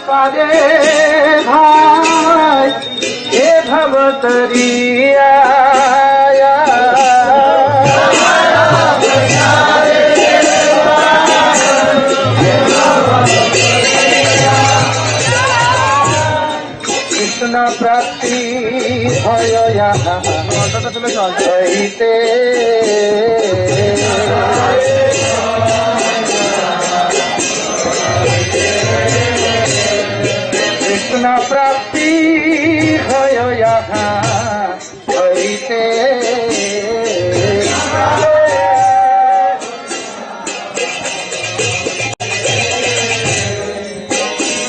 पारे भाई ये भवतरिया कृष्ण प्राप्ति भयो सहिते कृष्ण प्राप्ति भयो यहाँ सहिते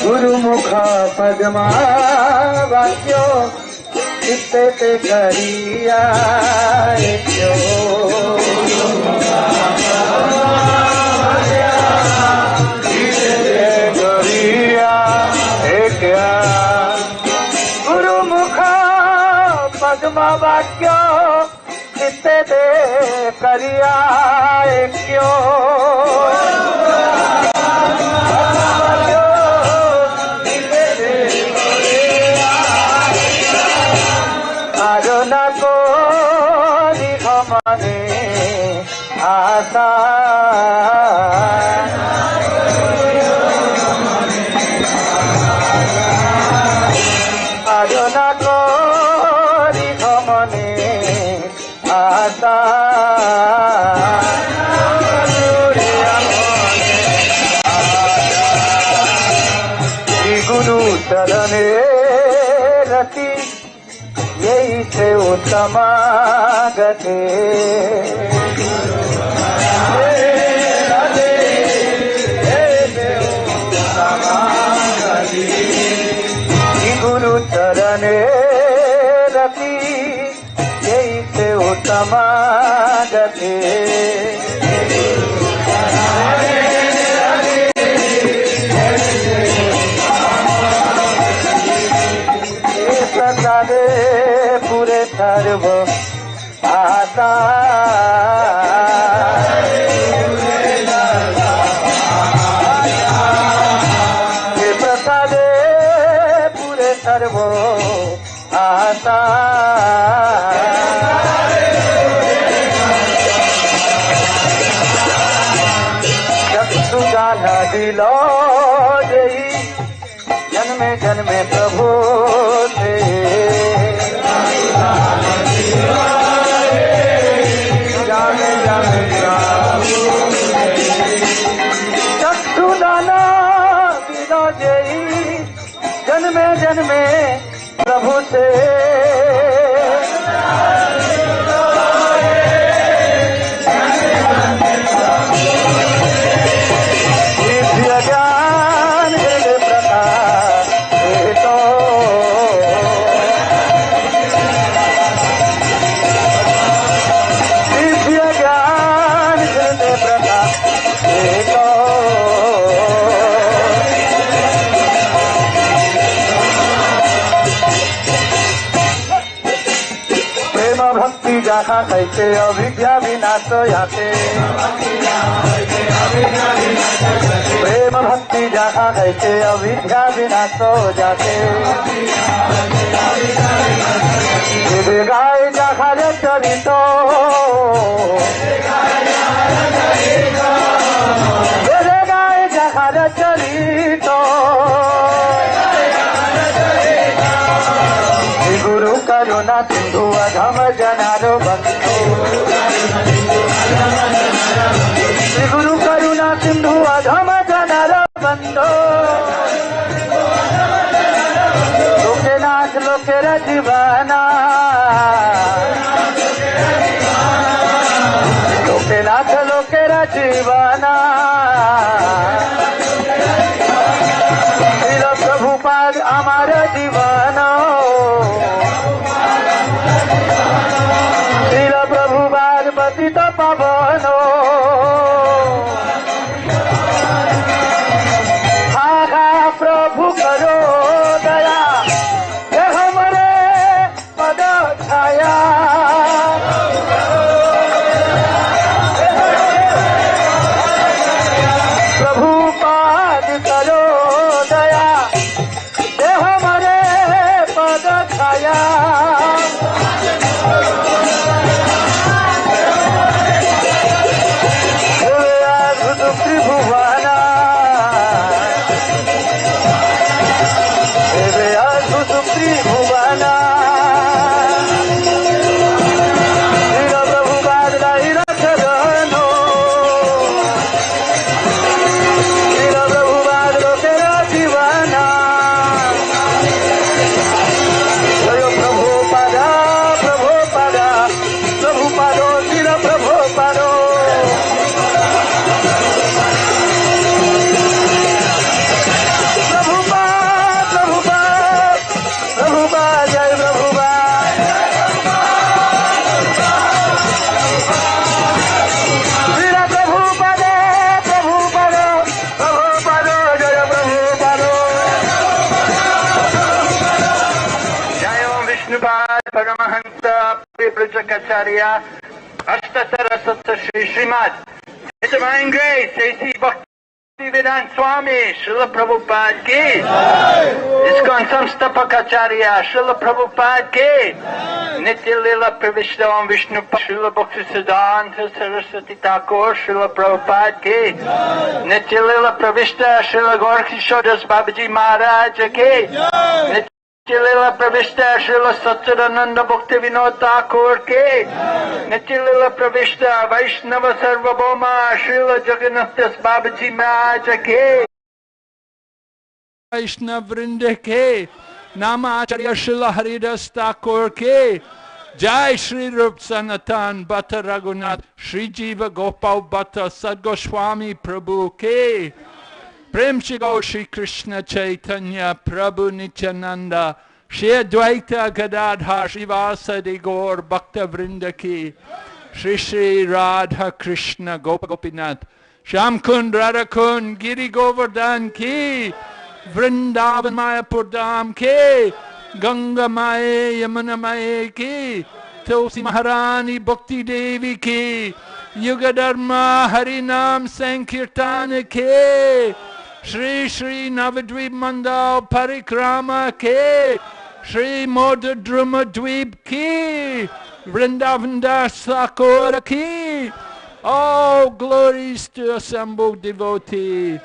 गुरुमुख पद्मा वाक्यो चित्ते करिया गुरुमुख पद्मा वाक्यो चित्ते करिया क्यों आशा आजना करी मने आशा गुरु चरणे रति यही से उत्तम गते गुरु चरणे रति यही से उत्तम गते प्रसादे पूरे सर्व आता प्रसादे पूरे सर्व आता चक्षुदान दिलो जई जन्मे जन्मे प्रभु से जाने जाने चक्षुदाना दिलो जई जन्मे जन्मे प्रभु से जाखा कैसे अविद्या विनाश याते प्रेम भक्ति जाखा कैसे अविद्या विनाश जाते गाय जाखा रे चरित गाय जाखा रे चरित गुरु करुणा सिंधु अधम जनारो बंधु श्री गुरु करुणा सिंधु अधम जनारो बंधु लोके नाथ लोके जीवना लोके नाथ लोके जीवना प्रभुपाद अमर जीवन पतित पवन हा प्रभु करो दया ये हमरे त्रिभुवना प्रभुपाद रथ गनो प्रभुपाद लोकेर जीवना प्रभुपाद प्रभुपाद प्रभुपादो चिर प्रभुपादो Paramhans Kacharya Ashtasarasatsa Shri Srimad His Divine Grace A.C. Bhaktivedanta Swami Srila Prabhupada Ki ISKCON Samstapakacharya Srila Prabhupada Ki Nitya Lila Pravishtavam Vishnu Srila Bhakti Siddhanta Saraswati Thakur Srila Prabhupada Ki Nitya Lila Pravishta Srila Gaurkishodas Babaji Maharaj Ki Nityalila Pravishta Srila Satchidananda Bhakti Vinod Thakur Ki Nityalila Pravishta Vaishnava Sarvabhauma Srila Jagannath Das Babaji Maharaj Ki Vaishnava Vrinda Ki Nama Acharya Srila Haridas Thakur Ki Jai Shri Rup Sanatan Bhatta Raghunath Shri Jiva Gopal Bhatta Sadgoswami Prabhu Ki Prem Shri Gaur Shri Krishna Chaitanya Prabhu Nityananda Shri Advaita Gadadhar Shri Vasadi Gaur Bhakta Vrinda Ki Shri Shri Radha Krishna Gopa Gopinath Sham Kund Radha Kund Giri Govardhan Ki Vrindavan Mayapur Dham Ki Ganga Mae Yamuna Mae Ki Tulsi Maharani Bhakti Devi Ki Yuga Dharma Harinam Sankirtana Ki Shri Shri Navadvip Mandal Parikrama Ki Shri Moda Druma Dweep Ki Vrindavan Das Thakur Ki. All glories to assembled devotees.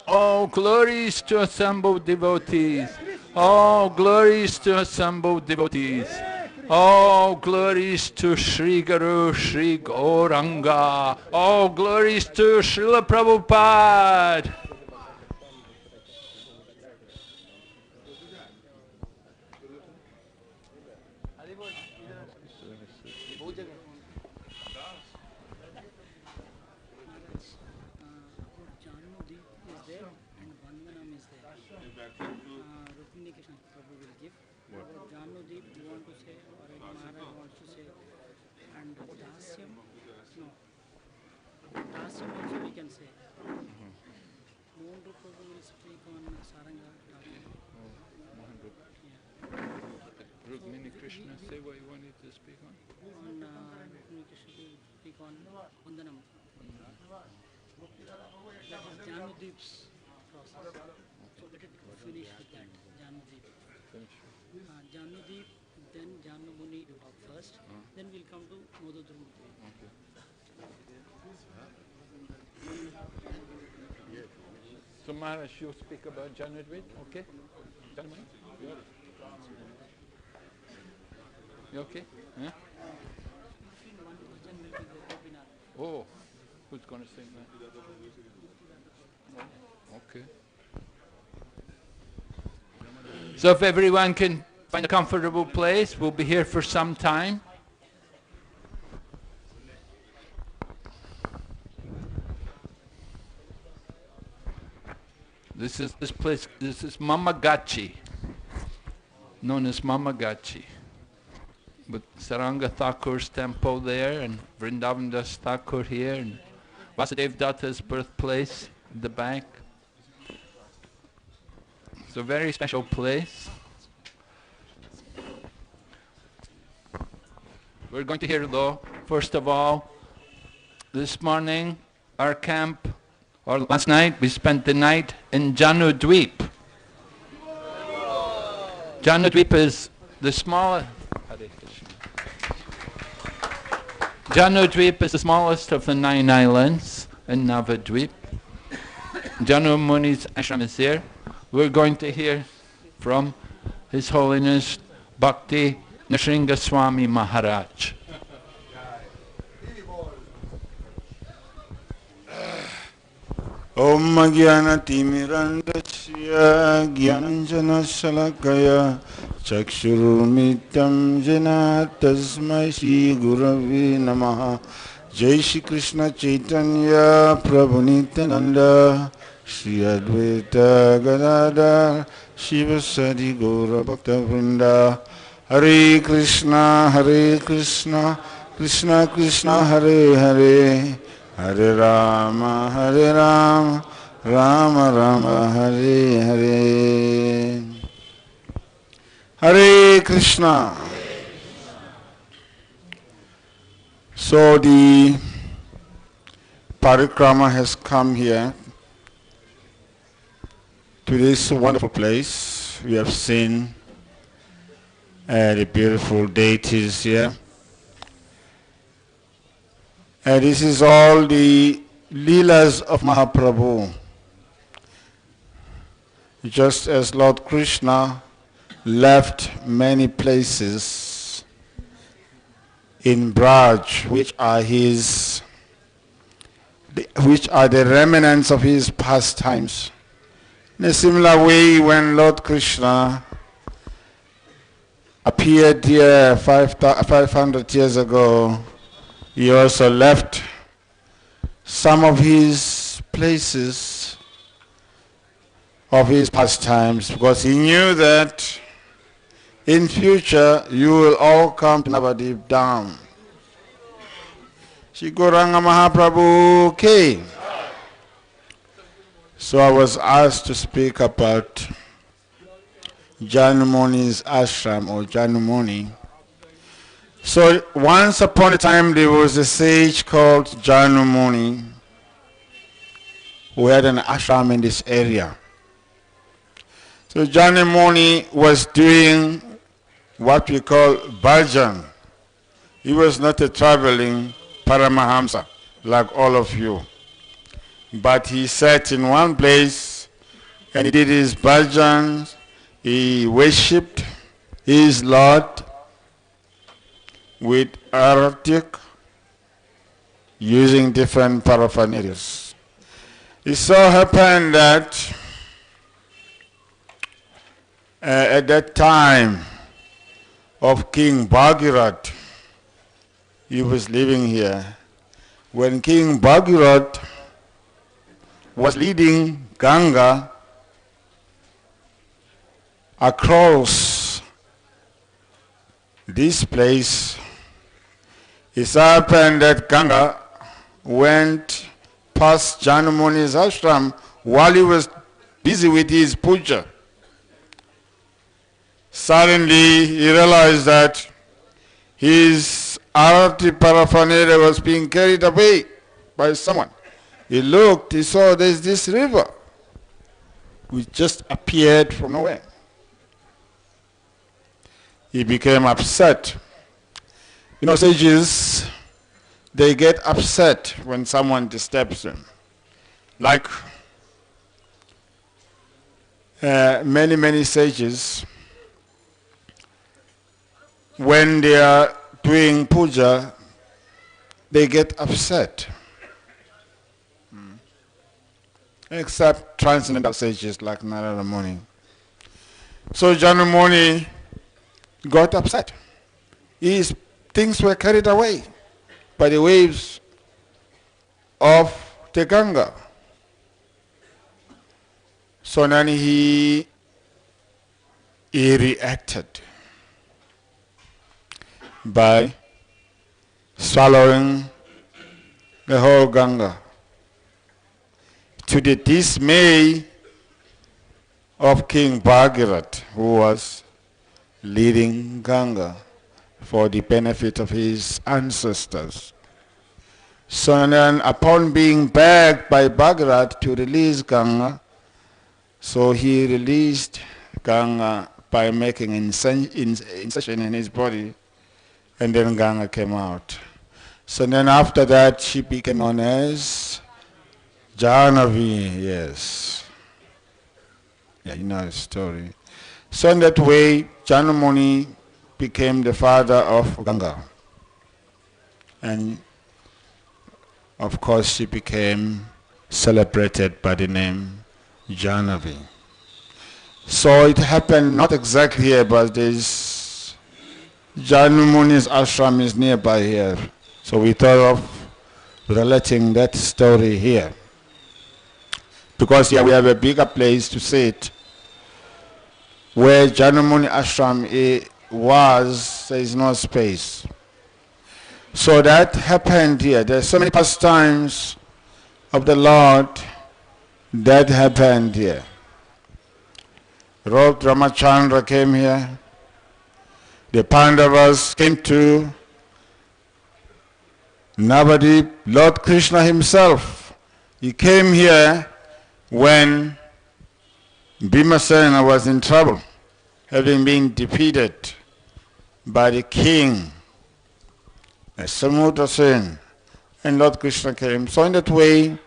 All glories to assembled devotees. All glories to assembled devotees. All glories to Sri Guru Sri Gauranga. All glories to Srila Prabhupada. Krishna, say what you wanted to speak on. Rukmini Krishna will speak on Vandanam. That is Janudip's process. So let it finish with that, Janudip. Janudip, then Janumuni you talk first, then we'll come to Modadrumurti. Okay. So Maharaj, you speak about Janudvit, okay? You okay? Huh? Oh, who's going to sing that? Okay. So if everyone can find a comfortable place, we'll be here for some time. This place, this is Mamagachi, known as Mamagachi. With Saranga Thakur's temple there, and Vrindavan Das Thakur here, and Vasudev Datta's birthplace at the back. It's a very special place. We're going to hear though, first of all, this morning, our camp, or last night, we spent the night in Janudvip. Janudvip is the smallest. Janudvip is the smallest of the 9 islands in Navadvip. Janu Muni's ashram is here. We're going to hear from His Holiness Bhakti Nrsinga Swami Maharaj. Om Jnana Timirandasya Jnananjana Shalakaya Chakshurumritam Jena Tasmai Shri Gurave Namaha. Jai Shri Krishna Chaitanya Prabhu Nityananda Shri Advaita Gadadhar Shivasadi Gaura Bhakta Vrinda. Hare Krishna Krishna Krishna Hare Hare Hare Rama Rama Rama Hare Hare. Hare Krishna. So the parikrama has come here to this wonderful place. We have seen the beautiful deities here. And this is all the Leelas of Mahaprabhu. Just as Lord Krishna left many places in Braj, which are the remnants of his pastimes. In a similar way, when Lord Krishna appeared here 500 years ago, he also left some of his places of his pastimes because he knew that in future you will all come to Navadip Dham. Shri Gauranga Mahaprabhu came. So I was asked to speak about Janumuni's ashram or Janumuni. So once upon a time there was a sage called Janumuni who had an ashram in this area. So Janumuni was doing what we call bhajan. He was not a traveling Paramahamsa like all of you. But he sat in one place and he did his bhajans. He worshipped his Lord with artik using different paraphernalias. It so happened that at that time of King Bhagirath, he was living here. When King Bhagirath was leading Ganga across this place, it happened that Ganga went past Janumuni's ashram while he was busy with his puja. Suddenly he realized that his arati paraphernalia was being carried away by someone. He looked, he saw there's this river which just appeared from nowhere. He became upset. You know, sages, they get upset when someone disturbs them. Like many sages, when they are doing puja, they get upset. Except transcendental sages like Narada Muni. So Janumuni got upset. His things were carried away by the waves of the Ganga. So then he reacted by swallowing the whole Ganga, to the dismay of King Bhagirath, who was leading Ganga for the benefit of his ancestors. So then, upon being begged by Bhagirath to release Ganga, so he released Ganga by making incision in his body, and then Ganga came out. So then after that, she became known as Jahnavi, yes. Yeah, you know the story. So in that way, Janamuni became the father of Ganga. And of course she became celebrated by the name Jahnavi. So it happened not exactly here, but this Janamuni's ashram is nearby here. So we thought of relating that story here. Because here we have a bigger place to sit. Where Janamuni ashram was, there is no space. So that happened here. There's so many pastimes of the Lord that happened here. Lord Ramachandra came here. The Pandavas came to Navadip. Lord Krishna himself, he came here when Bhimasena was in trouble, having been defeated by the king, Samudra Sen, and Lord Krishna came. So in that way,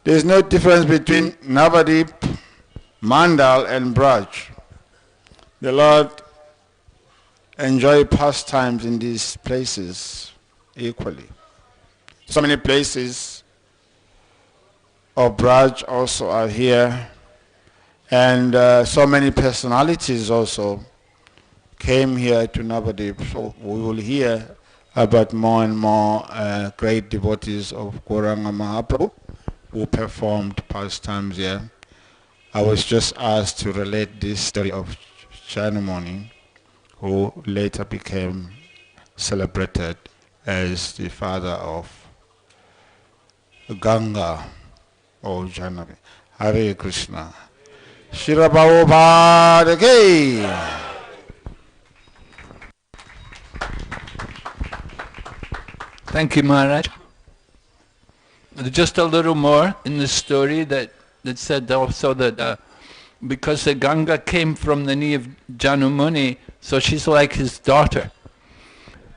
there is no difference between Navadip, Mandal and Braj. The Lord enjoyed pastimes in these places equally. So many places of Braj also are here, and so many personalities also came here to Navadip. So we will hear about more and more great devotees of Gauranga Mahaprabhu who performed pastimes here. I was just asked to relate this story of Janamuni, who later became celebrated as the father of Ganga or Jahnavi. Hare Krishna. Shira Prabhupada ki. Thank you, Maharaj. Just a little more in the story that said also that because the Ganga came from the knee of Janamuni, so she's like his daughter.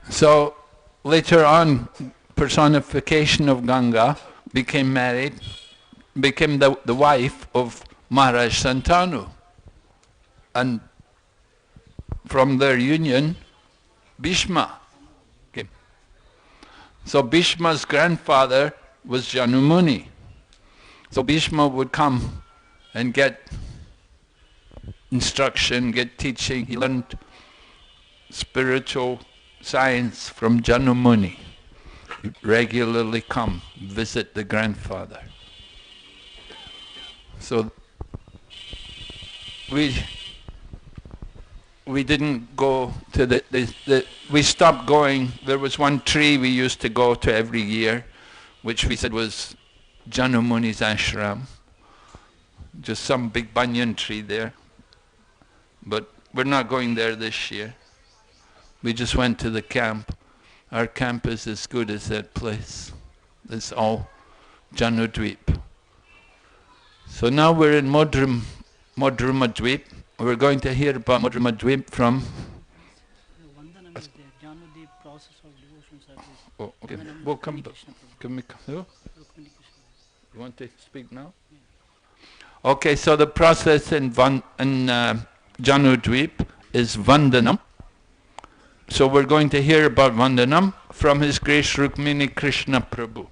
So later on, personification of Ganga became married, became the wife of Maharaj Santanu. And from their union, Bhishma came. So Bhishma's grandfather was Janamuni. So Bhishma would come and get instruction, get teaching. He learned spiritual science from Janamuni. He'd regularly come, visit the grandfather. So we didn't go to we stopped going. There was one tree we used to go to every year, which we said was Janamuni's ashram. Just some big banyan tree there. But we're not going there this year. We just went to the camp. Our camp is as good as that place. It's all Janudweep. So now we're in Madhuramadweep. We're going to hear about Madhuramadweep from... Vandanam is there. Janudweep process of devotion service. Oh, okay. Vandanam We'll come Rukmini back. Krishna Prabhu. Can we come? Who? Rukmini Krishna Prabhu. You want to speak now? Yeah. Okay, so the process in Janudweep is Vandanam. So we're going to hear about Vandanam from His Grace Rukmini Krishna Prabhu.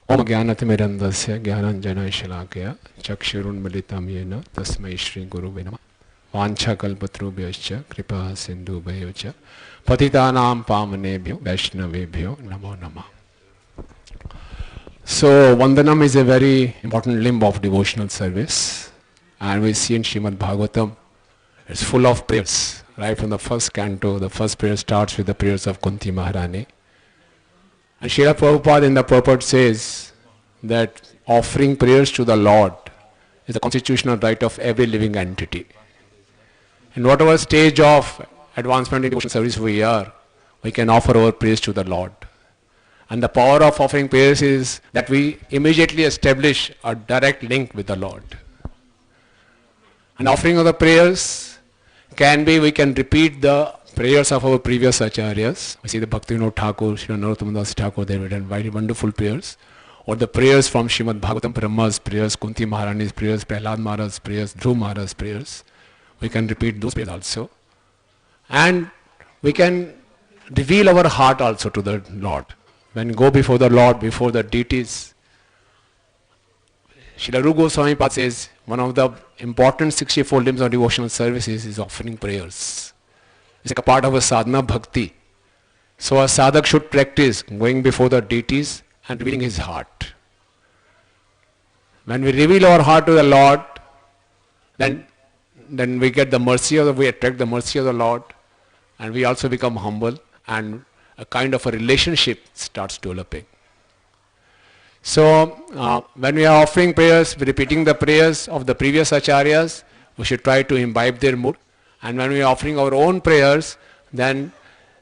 Om Jnanatimirandasya Jnananjana Shalakaya Chakshurunmilitam Yena Tasmai Shri Gurave Namah Vanchakalpatrubhyascha Kripa Sindhubhayoscha Patitanam Pavanebhyo Vaishnavebhyo Namo Namah. So Vandanam is a very important limb of devotional service, and we see in Srimad Bhagavatam it's full of prayers. Right from the first canto, the first prayer starts with the prayers of Kunti Maharani. And Srila Prabhupada in the purport says that offering prayers to the Lord is the constitutional right of every living entity. In whatever stage of advancement in devotional service we are, we can offer our prayers to the Lord. And the power of offering prayers is that we immediately establish a direct link with the Lord. And offering of the prayers can be, we can repeat the prayers of our previous acharyas. We see the Bhaktivinoda Thakur, Sri Narottam Das Thakur, they have written very wonderful prayers. or the prayers from Srimad Bhagavatam, Brahma's prayers, Kunti Maharani's prayers, Prahlad Maharaj's prayers, Dhruv Maharaj's prayers. We can repeat those prayers also. And we can reveal our heart also to the Lord. When we go before the Lord, before the deities, Srila Rupa Goswami Pad says, one of the important 64 limbs of devotional services is offering prayers. It's like a part of a sadhana bhakti. So a sadhak should practice going before the deities and revealing his heart. When we reveal our heart to the Lord, then we get the mercy we attract the mercy of the Lord, and we also become humble, and a kind of a relationship starts developing. So when we are offering prayers, repeating the prayers of the previous acharyas, we should try to imbibe their mood. And when we are offering our own prayers, then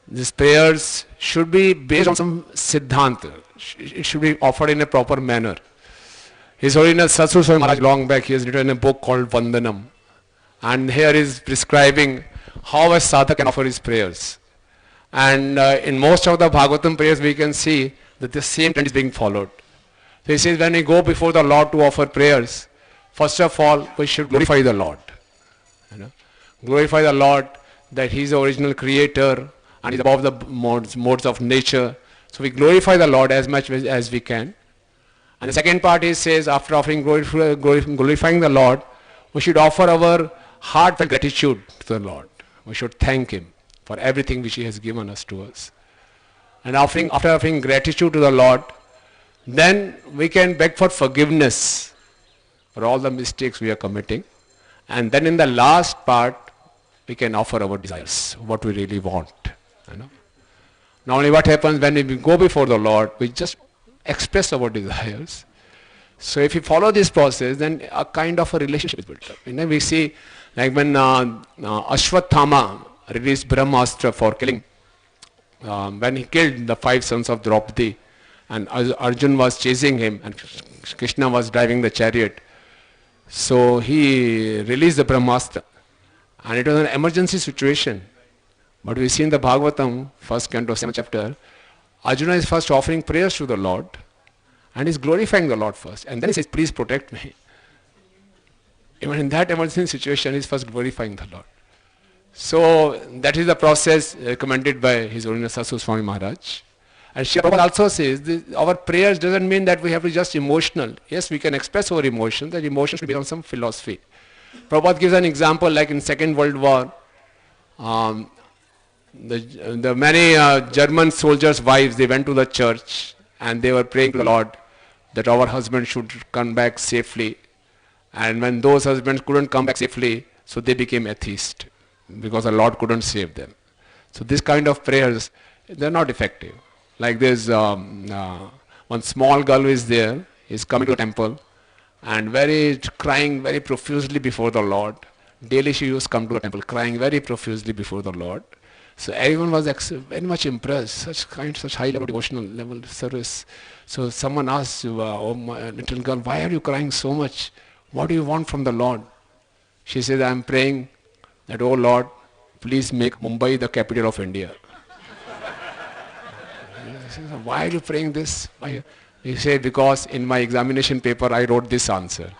these prayers should be based on some siddhanta. It should be offered in a proper manner. His Holiness Satguru Swami Maharaj, long back, he has written a book called Vandanam. And here he is prescribing how a sadhak can offer his prayers. And in most of the Bhagavatam prayers, we can see that the same trend is being followed. So he says, when we go before the Lord to offer prayers, first of all, we should glorify the Lord. Glorify the Lord that he is the original creator and is above the modes of nature. So we glorify the Lord as much as we can. And the second part is, says, after offering glorifying the Lord, we should offer our heartfelt gratitude to the Lord. We should thank him for everything which he has given us to us. And after offering gratitude to the Lord, then we can beg for forgiveness for all the mistakes we are committing. And then in the last part, we can offer our desires, what we really want. Normally what happens when we go before the Lord, we just express our desires. So if you follow this process, then a kind of a relationship is built up. We see, like when Ashwathama released Brahmastra for killing, when he killed the 5 sons of Draupadi, and Arjun was chasing him, and Krishna was driving the chariot. So he released the Brahmastra, and it was an emergency situation. But we see in the Bhagavatam, first canto, 7th chapter, Arjuna is first offering prayers to the Lord, and is glorifying the Lord first, and then he says, please protect me. Even in that emergency situation, he is first glorifying the Lord. So that is the process recommended by His Holiness Satguru Swami Maharaj. And Srila Prabhupada also says, our prayers doesn't mean that we have to be just emotional. Yes, we can express our emotions, that emotion should be on some philosophy. Prabhupada gives an example, like in Second World War, the many German soldiers' wives, they went to the church and they were praying to the Lord that our husbands should come back safely. And when those husbands couldn't come back safely, so they became atheists because the Lord couldn't save them. So this kind of prayers, they're not effective. Like there's one small girl is there, is coming to the temple and crying very profusely before the Lord. Daily she used to come to the temple crying very profusely before the Lord. So everyone was very much impressed, such high level devotional level service. So someone asked, oh my little girl, why are you crying so much? What do you want from the Lord? She said, I am praying that, oh Lord, please make Mumbai the capital of India. Why are you praying this? He said, because in my examination paper I wrote this answer.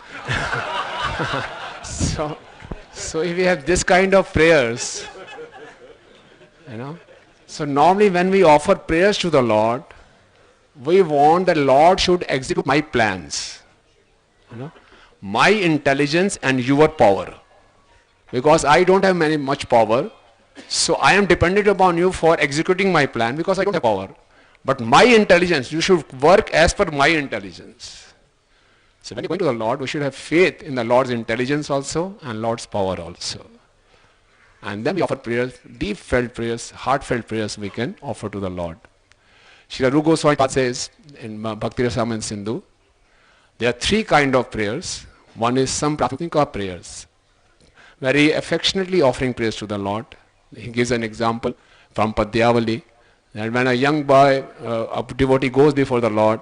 So if we have this kind of prayers, so normally when we offer prayers to the Lord, we want the Lord should execute my plans, my intelligence and your power. Because I don't have much power, so I am dependent upon you for executing my plan because I don't have power. But my intelligence, you should work as per my intelligence. So when you go to the Lord, we should have faith in the Lord's intelligence also and Lord's power also. And then we offer prayers, deep felt prayers, heartfelt prayers we can offer to the Lord. Srila Rupa Goswami says in Bhakti Rasamrita Sindhu, there are 3 kinds of prayers. One is Sampratnika prayers, very affectionately offering prayers to the Lord. He gives an example from Padyavali. And when a young boy, a devotee goes before the Lord,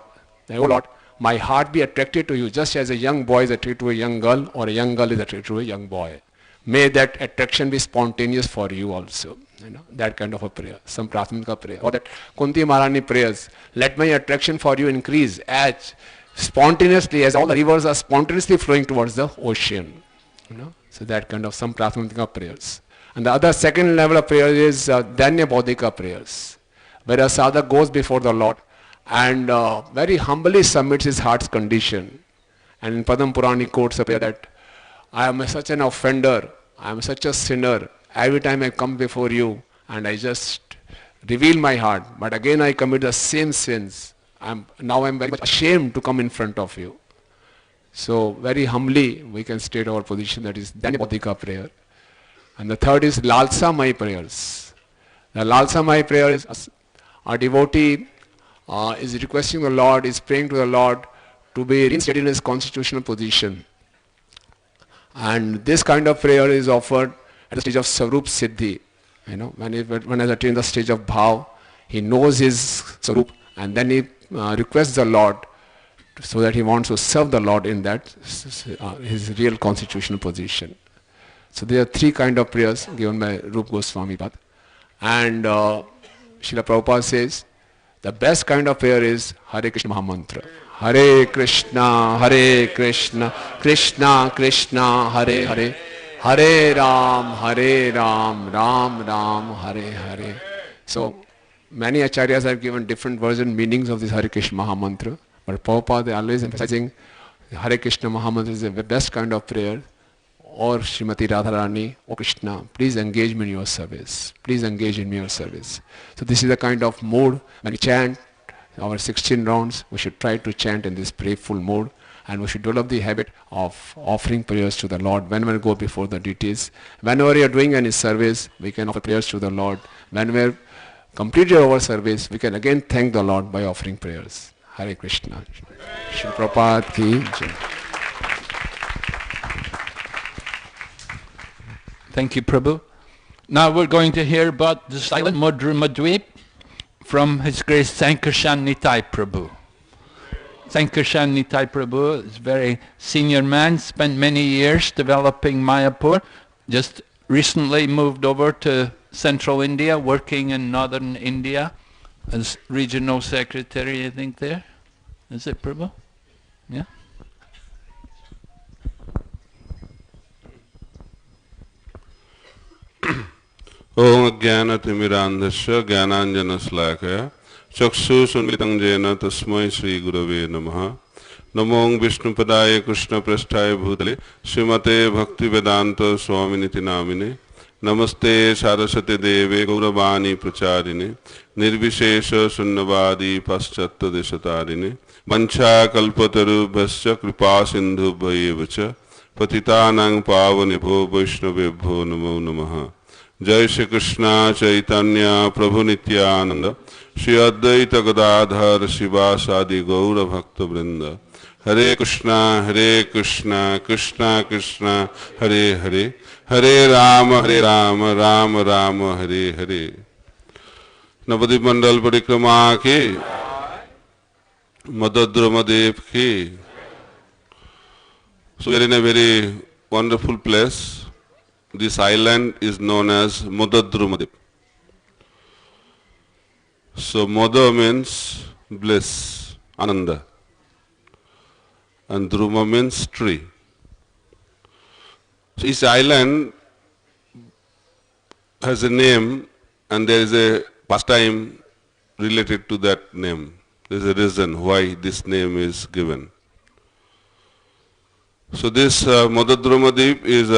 oh Lord, my heart be attracted to you just as a young boy is attracted to a young girl or a young girl is attracted to a young boy. May that attraction be spontaneous for you also. You know, that kind of a prayer, some Prathamika prayer. Or that Kunti Maharani prayers, let my attraction for you increase as spontaneously as all the rivers are spontaneously flowing towards the ocean. You know, so that kind of some Prathamika prayers. And the other second level of prayer is Danya Bodhika prayers, where a sadhak goes before the Lord and very humbly submits his heart's condition. And in Padam Purani quotes a prayer that I am such an offender, I am such a sinner, every time I come before you and I just reveal my heart, but again I commit the same sins. Now I am very much ashamed to come in front of you. So very humbly we can state our position, that is Danya Bodhika prayer. And the third is Lalsa Mai prayers. The Lalsa Mai prayer is a devotee is requesting the Lord, is praying to the Lord to be reinstated in his constitutional position. And this kind of prayer is offered at the stage of Sarup Siddhi. You know, when has attained the stage of Bhav, he knows his Sarup and then he requests the Lord so that he wants to serve the Lord in that his real constitutional position. So there are three kind of prayers given by Rup Goswami Pad. And Srila Prabhupada says, the best kind of prayer is Hare Krishna Mahamantra. Hare Krishna, Krishna Krishna, Hare Hare, Hare Ram, Ram Ram, Hare Hare. So many acharyas have given different version meanings of this Hare Krishna Mahamantra, but Prabhupada is always emphasizing Hare Krishna Mahamantra is the best kind of prayer. Or Srimati Radharani, O Krishna, please engage me in your service. Please engage in your service. So this is the kind of mood when we chant our 16 rounds, we should try to chant in this prayerful mode, and we should develop the habit of offering prayers to the Lord whenever we go before the deities. Whenever we are doing any service, we can offer prayers to the Lord. When we are completed our service, we can again thank the Lord by offering prayers. Hare Krishna. Srila Prabhupada ki jai. Thank you, Prabhu. Now we're going to hear about the silent Mudra Madhvip from His Grace Sankarshan Nitai Prabhu. Sankarshan Nitai Prabhu is a very senior man, spent many years developing Mayapur, just recently moved over to central India, working in northern India as regional secretary, I think there. Is it, Prabhu? Yeah? Om Jnanatimirandhasya Jnananjanaslakaya Chaksu Sunmitam Jena Tasmai Sri Gurave Namaha Namo Vishnu Padaya Krishna Prasthaya Bhutale Srimate Bhakti Vedanta Swaminiti Namine Namaste Saraswati Deve Gauravani Pracharine Nirvishesha Sunnavadi Paschatta Deshatarine Vancha Kalpataru Bhasya Kripa Sindhu Bhayevacha Patitanang Pavanibho Vaishnavebho Namo Namaha Jai Shri Krishna Chaitanya Prabhu Nityananda Shri Advaita Gadadhar Shivasadi Gaura Bhakta Vrinda Hare Krishna Krishna Krishna Hare Hare Hare Rama Rama Hare Hare Navadip Mandal Parikrama ki Madhadramadev ki. So we are in a very wonderful place. This island is known as Madhadramadip. So Madha means bliss, Ananda, and Druma means tree. So each island has a name and there is a pastime related to that name. There is a reason why this name is given. So this Madhadramadip is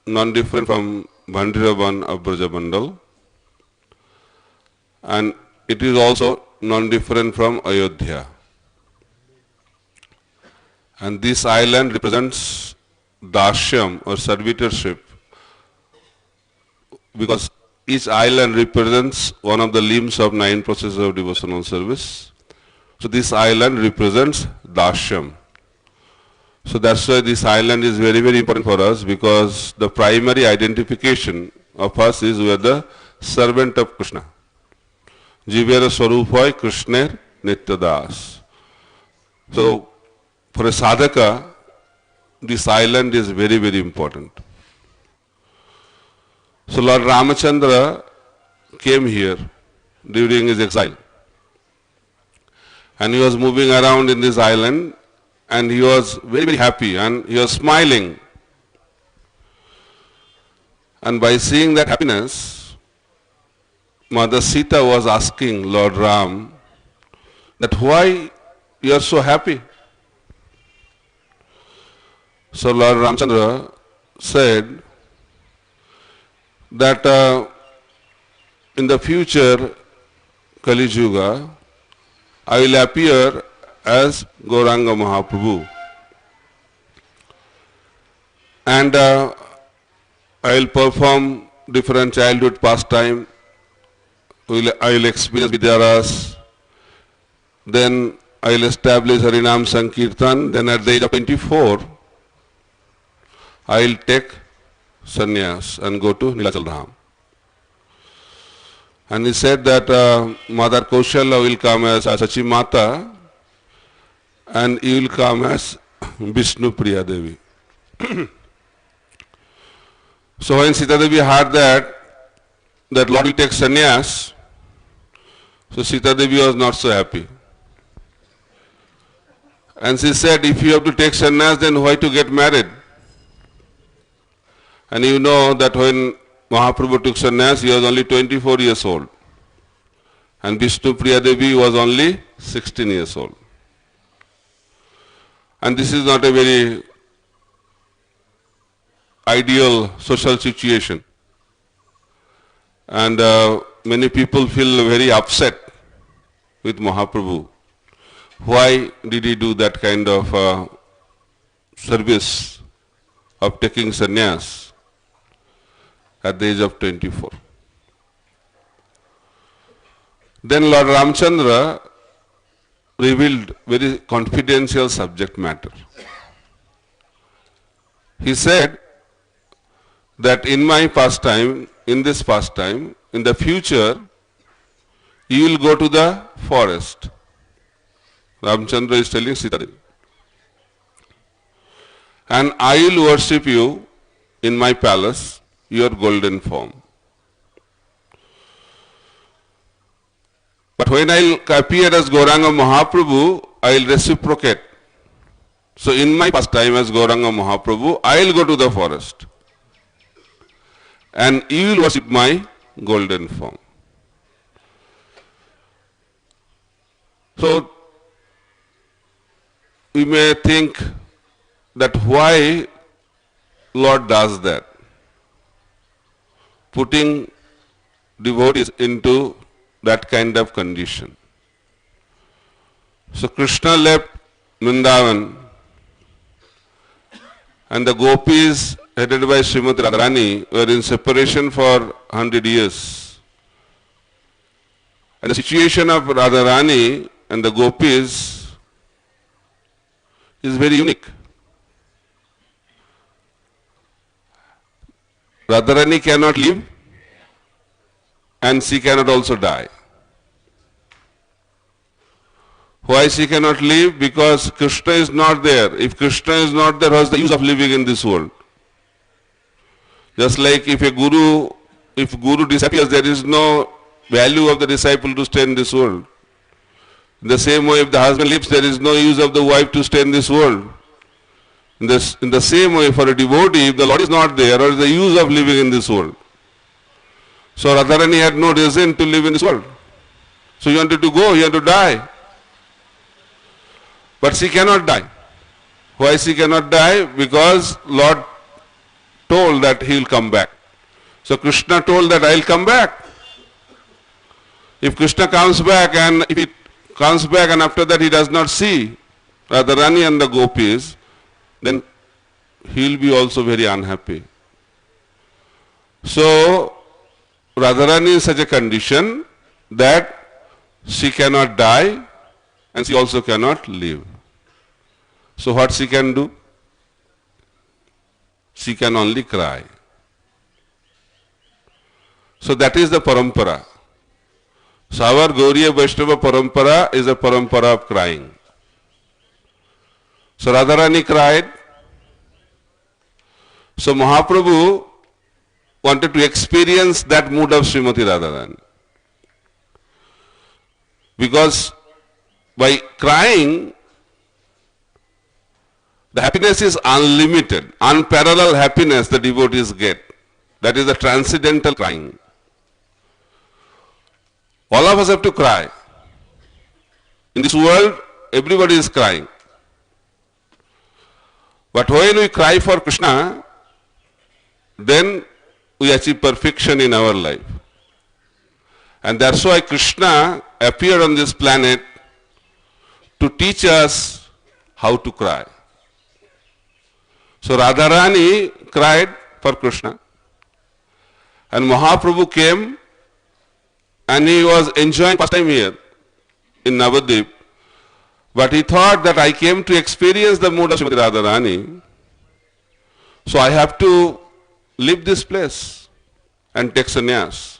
non-different from Vrindavan of Brajamandal, and it is also non-different from Ayodhya. And this island represents Dashyam or servitorship, because each island represents one of the limbs of 9 processes of devotional service. So this island represents Dashyam. So that's why this island is very, very important for us, because the primary identification of us is we are the servant of Krishna. Jivera Swarupay Krishner Nityadas. So for a sadhaka, this island is very, very important. So Lord Ramachandra came here during his exile. And he was moving around in this island and he was very, very happy and he was smiling. And by seeing that happiness, Mother Sita was asking Lord Ram that why you are so happy. So Lord Ramchandra said that in the future Kali Yuga, I will appear as Gauranga Mahaprabhu. And I will perform different childhood pastime. I will experience Vidyaras. Then I will establish Harinam Sankirtan. Then at the age of 24, I will take sannyas and go to Nilachal Dham. And he said that Mother Kaushalya will come as Sachi Mata and he will come as Vishnu Priya Devi. So when Sita Devi heard that Lord will take sannyas, so Sita Devi was not so happy. And she said, if you have to take sannyas, then why to get married? And you know that when Mahaprabhu took sannyas, he was only 24 years old. And Vishnu Priya Devi was only 16 years old. And this is not a very ideal social situation. And many people feel very upset with Mahaprabhu. Why did he do that kind of service of taking sannyas at the age of 24? Then Lord Ramchandra revealed very confidential subject matter. He said that in my pastime, in this pastime, in the future, you will go to the forest. Ramchandra is telling Sita Devi. And I will worship you in my palace, your golden form. But when I will appear as Gauranga Mahaprabhu, I will reciprocate. So in my pastime as Gauranga Mahaprabhu, I will go to the forest. And you will worship my golden form. So we may think that why Lord does that, putting devotees into that kind of condition. So Krishna left Vrindavan and the gopis headed by Srimati Radharani were in separation for 100 years. And the situation of Radharani and the gopis is very unique. Radharani cannot live and she cannot also die. Why she cannot live? Because Krishna is not there. If Krishna is not there, what's the use of living in this world? Just like if Guru disappears, there is no value of the disciple to stay in this world. In the same way, if the husband lives, there is no use of the wife to stay in this world. In the same way, for a devotee, if the Lord is not there, what is the use of living in this world? So Radharani had no reason to live in this world. So he wanted to go, he had to die. But she cannot die. Why she cannot die? Because Lord told that he will come back. So Krishna told that I will come back. If Krishna comes back and if he comes back and after that he does not see Radharani and the gopis, then he will be also very unhappy. So Radharani is such a condition that she cannot die and she also cannot live. So what she can do? She can only cry. So that is the parampara. So our Gauriya Vaishnava parampara is a parampara of crying. So Radharani cried. So Mahaprabhu wanted to experience that mood of Srimati Radharani. Because by crying, the happiness is unlimited, unparalleled happiness the devotees get. That is the transcendental crying. All of us have to cry. In this world, everybody is crying. But when we cry for Krishna, then we achieve perfection in our life. And that's why Krishna appeared on this planet to teach us how to cry. So Radharani cried for Krishna, and Mahaprabhu came and he was enjoying first time here in Navadvip, but he thought that I came to experience the mood of Srimati Radharani, so I have to leave this place and take sannyas.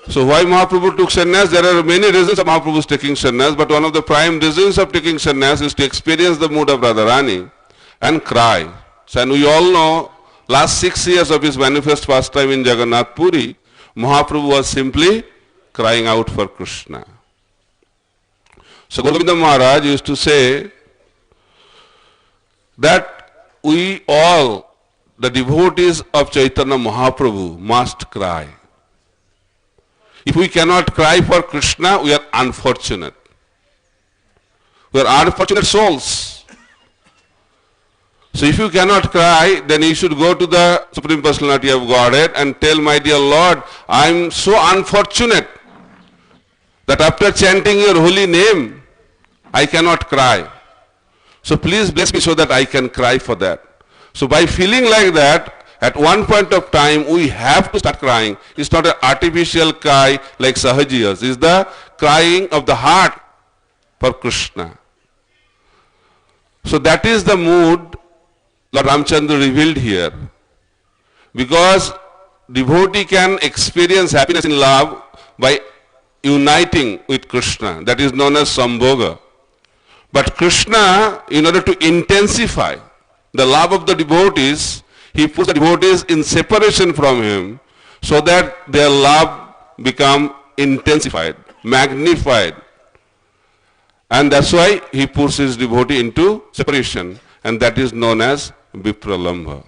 So why Mahaprabhu took sannyas? There are many reasons of Mahaprabhu's taking sannyas, but one of the prime reasons of taking sannyas is to experience the mood of Radharani and cry. So, and we all know, last 6 years of his manifest pastime in Jagannath Puri, Mahaprabhu was simply crying out for Krishna. So Govinda Maharaj used to say that we all, the devotees of Chaitanya Mahaprabhu, must cry. If we cannot cry for Krishna, we are unfortunate. We are unfortunate souls. So if you cannot cry, then you should go to the Supreme Personality of Godhead and tell, my dear Lord, I am so unfortunate that after chanting your holy name, I cannot cry. So please bless me so that I can cry for that. So by feeling like that, at one point of time, we have to start crying. It's not an artificial cry like Sahajiyas. It's the crying of the heart for Krishna. So that is the mood Lord Ramchandra revealed here. Because devotee can experience happiness in love by uniting with Krishna. That is known as Sambhoga. But Krishna, in order to intensify the love of the devotees, he puts the devotees in separation from him so that their love become intensified, magnified. And that's why he puts his devotee into separation, and that is known as Vipralambha.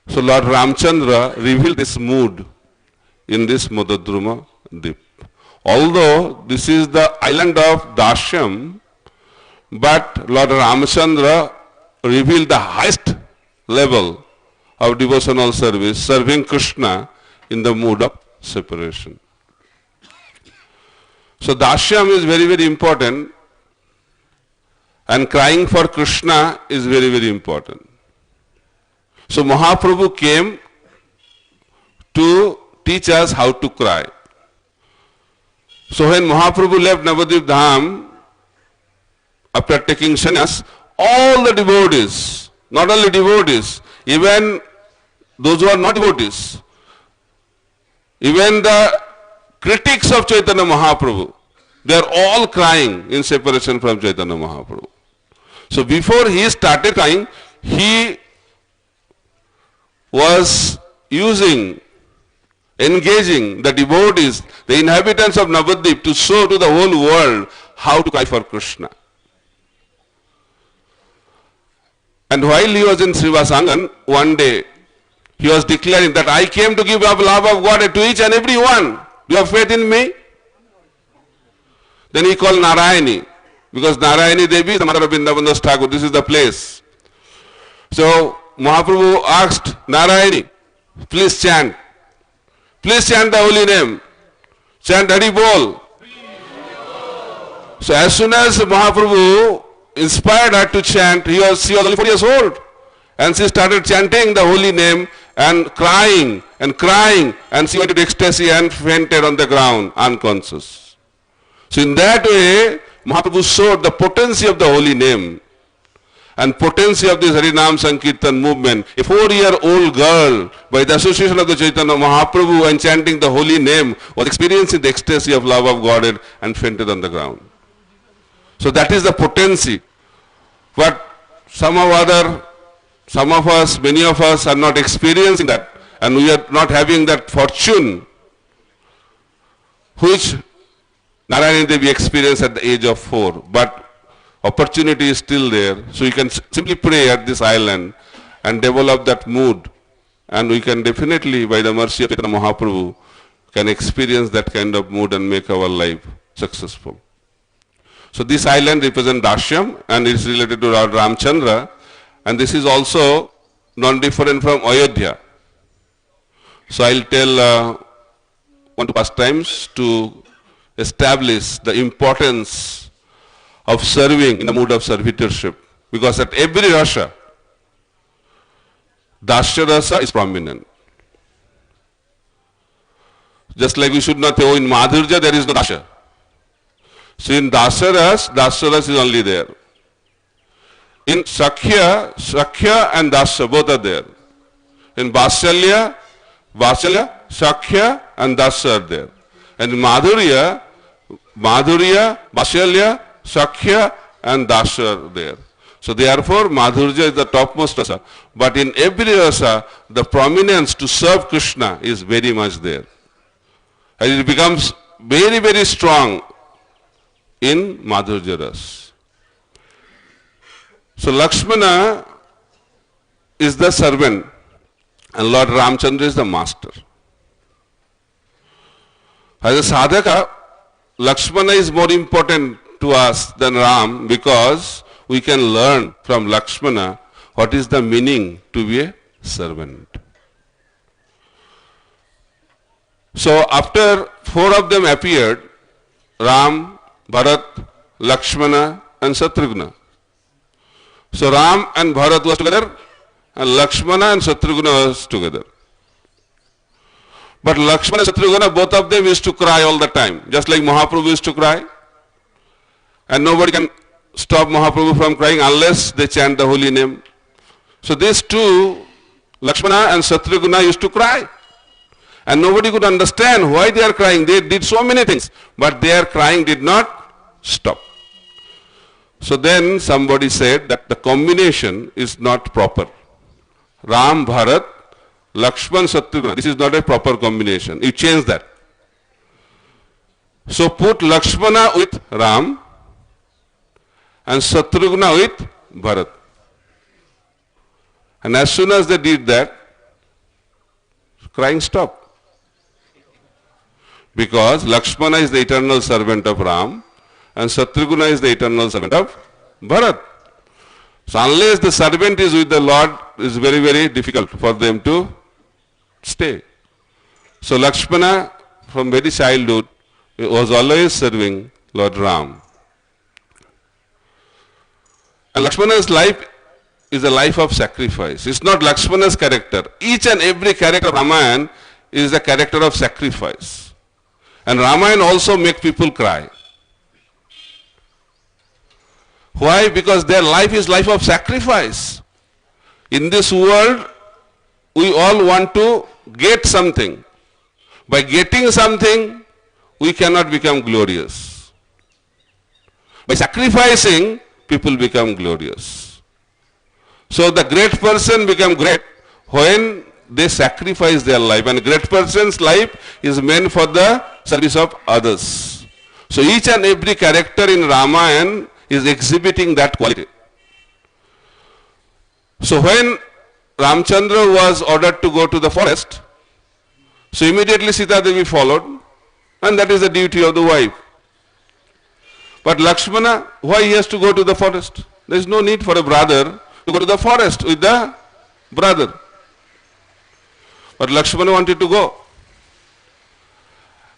So Lord Ramchandra revealed this mood in this Modadruma Dip. Although this is the island of Dashyam, but Lord Ramchandra revealed the highest level of devotional service, serving Krishna in the mood of separation. So Dashyam is very, very important, and crying for Krishna is very, very important. So Mahaprabhu came to teach us how to cry. So when Mahaprabhu left Navadvip Dham, after taking sannyas, all the devotees, not only devotees, even those who are not devotees, even the critics of Chaitanya Mahaprabhu, they are all crying in separation from Chaitanya Mahaprabhu. So before he started crying, he was engaging the devotees, the inhabitants of Navadvip, to show to the whole world how to cry for Krishna. And while he was in Srivasangan, one day he was declaring that I came to give up love of God to each and every one. Do you have faith in me? Then he called Narayani, because Narayani Devi is the mother of Vrindavan Thakur. This is the place. So Mahaprabhu asked Narayani, please chant. Please chant the holy name. Chant Hari Bol. So as soon as Mahaprabhu inspired her to chant, she was only 4 years old. And she started chanting the holy name and crying, and she went into ecstasy and fainted on the ground, unconscious. So in that way, Mahaprabhu showed the potency of the holy name and potency of this Harinam Sankirtan movement. A 4-year-old girl, by the association of the Chaitanya Mahaprabhu and chanting the holy name, was experiencing the ecstasy of love of Godhead and fainted on the ground. So that is the potency. But some of us, many of us are not experiencing that. and we are not having that fortune which Narayana Devi experienced at the age of 4. But opportunity is still there. So you can simply pray at this island and develop that mood. And we can definitely, by the mercy of Chaitanya Mahaprabhu, can experience that kind of mood and make our life successful. So this island represents Dashyam and is related to Lord Ramchandra. And this is also non-different from Ayodhya. So I'll tell one to pastimes to establish the importance of serving in the mood of servitorship. Because at every rasa, Dasya rasa is prominent. Just like we should not say, oh, in Madhurya there is no Dasya. So in Dasya rasa is only there. In Sakhya and Dasya both are there. In Vasalya, Sakhya and Dasya are there. And in Madhurya, Vasalya, Sakhya and Dasya are there. So therefore Madhurya is the topmost rasa. But in every rasa, the prominence to serve Krishna is very much there. And it becomes very, very strong in Madhurya rasa. So Lakshmana is the servant and Lord Ramchandra is the master. As a sadhaka, Lakshmana is more important to us than Ram because we can learn from Lakshmana what is the meaning to be a servant. So after 4 of them appeared, Ram, Bharat, Lakshmana and Shatrugna. So Ram and Bharat was together and Lakshmana and Shatrugna was together. But Lakshmana and Shatrugna, both of them used to cry all the time, just like Mahaprabhu used to cry. And nobody can stop Mahaprabhu from crying unless they chant the holy name. So these two, Lakshmana and Shatrugna, used to cry. And nobody could understand why they are crying. They did so many things, but their crying did not stop. So then somebody said that the combination is not proper. Ram, Bharat, Lakshman, Shatrugna. This is not a proper combination. You change that. So put Lakshmana with Ram and Shatrugna with Bharat. And as soon as they did that, crying stopped. Because Lakshmana is the eternal servant of Ram and Shatrugna is the eternal servant of Bharat. So unless the servant is with the Lord, it is very, very difficult for them to stay. So Lakshmana from very childhood was always serving Lord Ram. And Lakshmana's life is a life of sacrifice. It's not Lakshmana's character. Each and every character of Ramayana is a character of sacrifice. And Ramayana also make people cry. Why? Because their life is life of sacrifice. In this world, we all want to get something. By getting something, we cannot become glorious. By sacrificing, people become glorious. So the great person become great when they sacrifice their life. And a great person's life is meant for the service of others. So each and every character in Ramayana is exhibiting that quality. So when Ramchandra was ordered to go to the forest, so immediately Sita Devi followed, and that is the duty of the wife. But Lakshmana, why he has to go to the forest? There is no need for a brother to go to the forest with the brother. But Lakshmana wanted to go.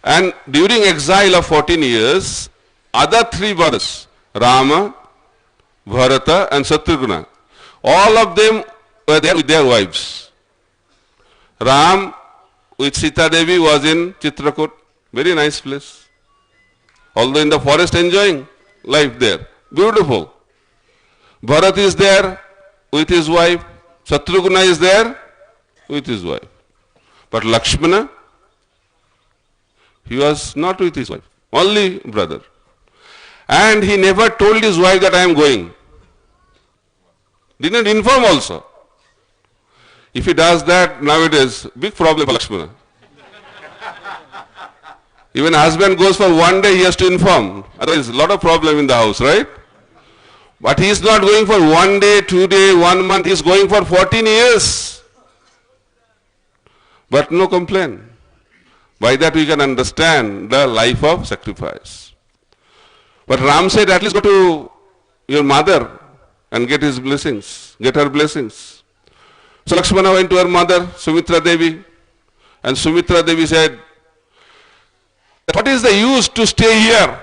And during exile of 14 years, other 3 brothers, Rama, Bharata and Shatrugna, all of them were there with their wives. Ram with Sita Devi was in Chitrakoot, very nice place. Although in the forest enjoying life there, beautiful. Bharat is there with his wife, Shatrugna is there with his wife. But Lakshmana, he was not with his wife, only brother. And he never told his wife that I am going. Didn't inform also. If he does that nowadays, big problem for Lakshmana. Even husband goes for one day, he has to inform. Otherwise, a lot of problem in the house, right? But he is not going for 1 day, 2 days, 1 month. He is going for 14 years. But no complaint. By that we can understand the life of sacrifice. But Ram said, at least go to your mother and get his blessings, get her blessings. So Lakshmana went to her mother, Sumitra Devi, and Sumitra Devi said, what is the use to stay here?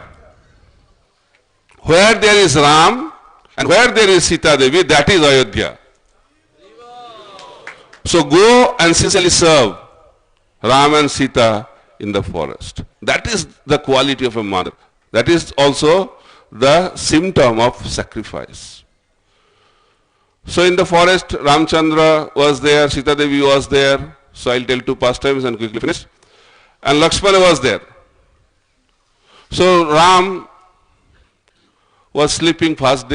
Where there is Ram and where there is Sita Devi, that is Ayodhya. So go and sincerely serve Ram and Sita in the forest. That is the quality of a mother. That is also the symptom of sacrifice. So in the forest, Ramchandra was there, Sita Devi was there. So I'll tell two pastimes and quickly finish. And Lakshmana was there. So Ram was sleeping first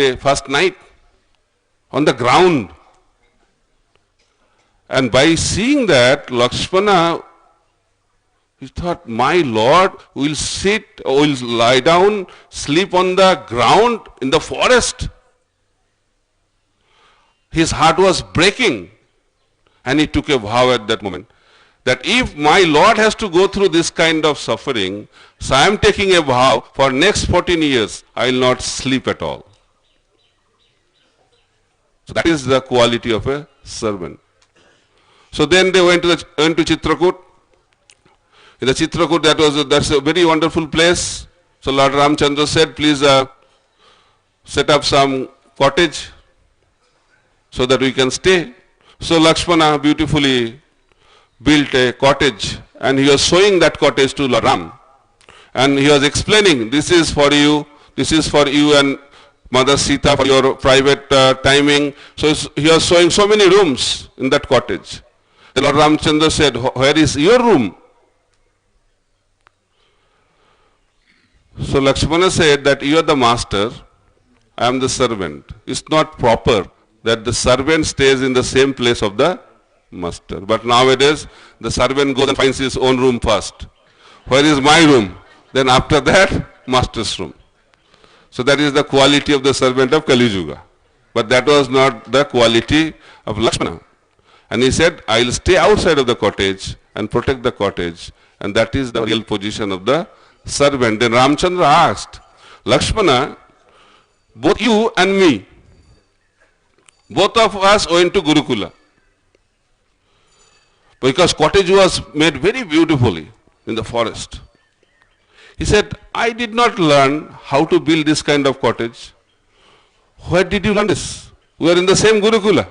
night on the ground. And by seeing that, Lakshmana, he thought, my Lord will sit or will lie down, sleep on the ground in the forest. His heart was breaking. And he took a vow at that moment, that if my Lord has to go through this kind of suffering, so I am taking a vow, for next 14 years, I will not sleep at all. So that is the quality of a servant. So then they went to Chitrakoot. In the Chitrakoot, that's a very wonderful place. So Lord Ramchandra said, please set up some cottage so that we can stay. So Lakshmana beautifully built a cottage and he was showing that cottage to Lord Ram. And he was explaining, this is for you and Mother Sita for your private timing. So he was showing so many rooms in that cottage. The Lord Ramchandra said, where is your room? So Lakshmana said that you are the master, I am the servant. It's not proper that the servant stays in the same place of the master. But nowadays, the servant goes and finds his own room first. Where is my room? Then after that, master's room. So that is the quality of the servant of Kali Yuga. But that was not the quality of Lakshmana. And he said, I will stay outside of the cottage and protect the cottage. And that is the real position of the servant. Then Ramchandra asked, Lakshmana, both you and me, both of us went to Gurukula. Because cottage was made very beautifully in the forest. He said, I did not learn how to build this kind of cottage. Where did you learn this? We are in the same Gurukula.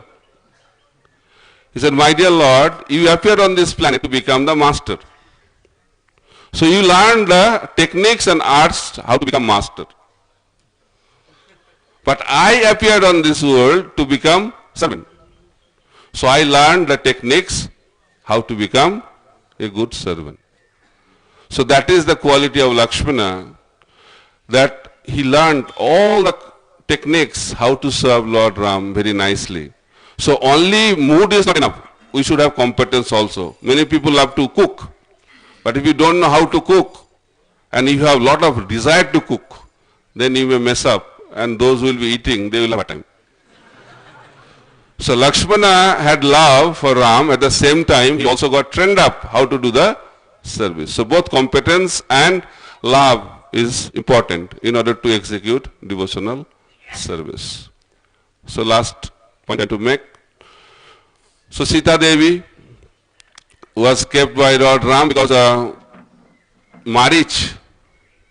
He said, my dear Lord, you appeared on this planet to become the master. So you learned the techniques and arts how to become master. But I appeared on this world to become servant. So I learned the techniques how to become a good servant. So that is the quality of Lakshmana, that he learned all the techniques how to serve Lord Ram very nicely. So only mood is not enough. We should have competence also. Many people love to cook. But if you don't know how to cook, and if you have a lot of desire to cook, then you may mess up. And those who will be eating, they will have a time. So Lakshmana had love for Ram. At the same time, he also got trained up how to do the service. So both competence and love is important in order to execute devotional service. So last point I want to make. So Sita Devi was kept by Lord Ram because Marich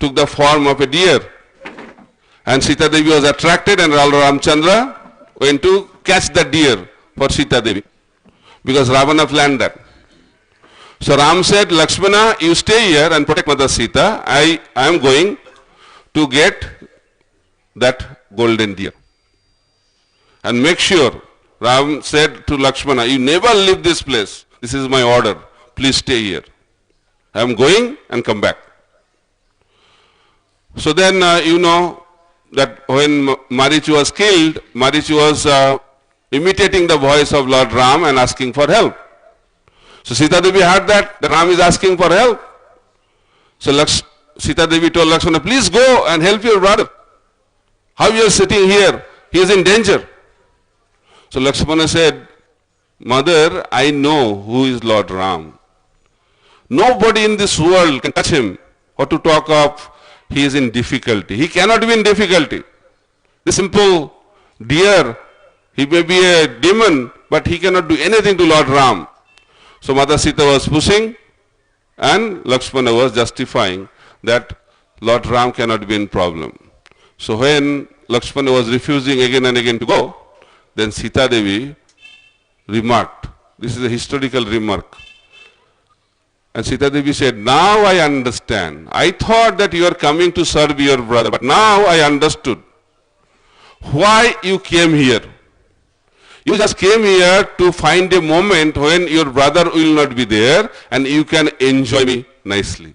took the form of a deer. And Sita Devi was attracted and Lord Ramchandra went to catch the deer for Sita Devi. Because Ravana planned that. So Ram said, Lakshmana, you stay here and protect Mother Sita. I am going to get that golden deer. And make sure, Ram said to Lakshmana, you never leave this place. This is my order. Please stay here. I am going and come back. So then you know that when Marich was killed, Marich was imitating the voice of Lord Ram and asking for help. So Sita Devi heard that Ram is asking for help. So Sita Devi told Lakshmana, please go and help your brother. How you are sitting here? He is in danger. So Lakshmana said, Mother, I know who is Lord Ram. Nobody in this world can touch him. Or to talk of, he is in difficulty. He cannot be in difficulty. The simple deer, he may be a demon, but he cannot do anything to Lord Ram. So Mother Sita was pushing and Lakshmana was justifying that Lord Ram cannot be in problem. So when Lakshmana was refusing again and again to go, then Sita Devi remarked, this is a historical remark, and Sita Devi said, now I understand. I thought that you are coming to serve your brother, but now I understood why you came here. You just came here to find a moment when your brother will not be there and you can enjoy me nicely.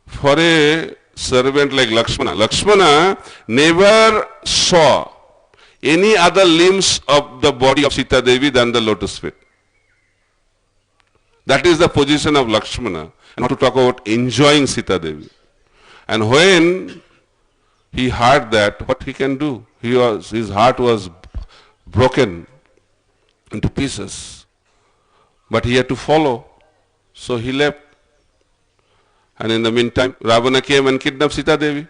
For a servant like Lakshmana, Lakshmana never saw any other limbs of the body of Sita Devi than the lotus feet. That is the position of Lakshmana. And not to talk about enjoying Sita Devi. And when he heard that, what he can do? His heart was broken into pieces. But he had to follow. So he left. And in the meantime, Ravana came and kidnapped Sita Devi.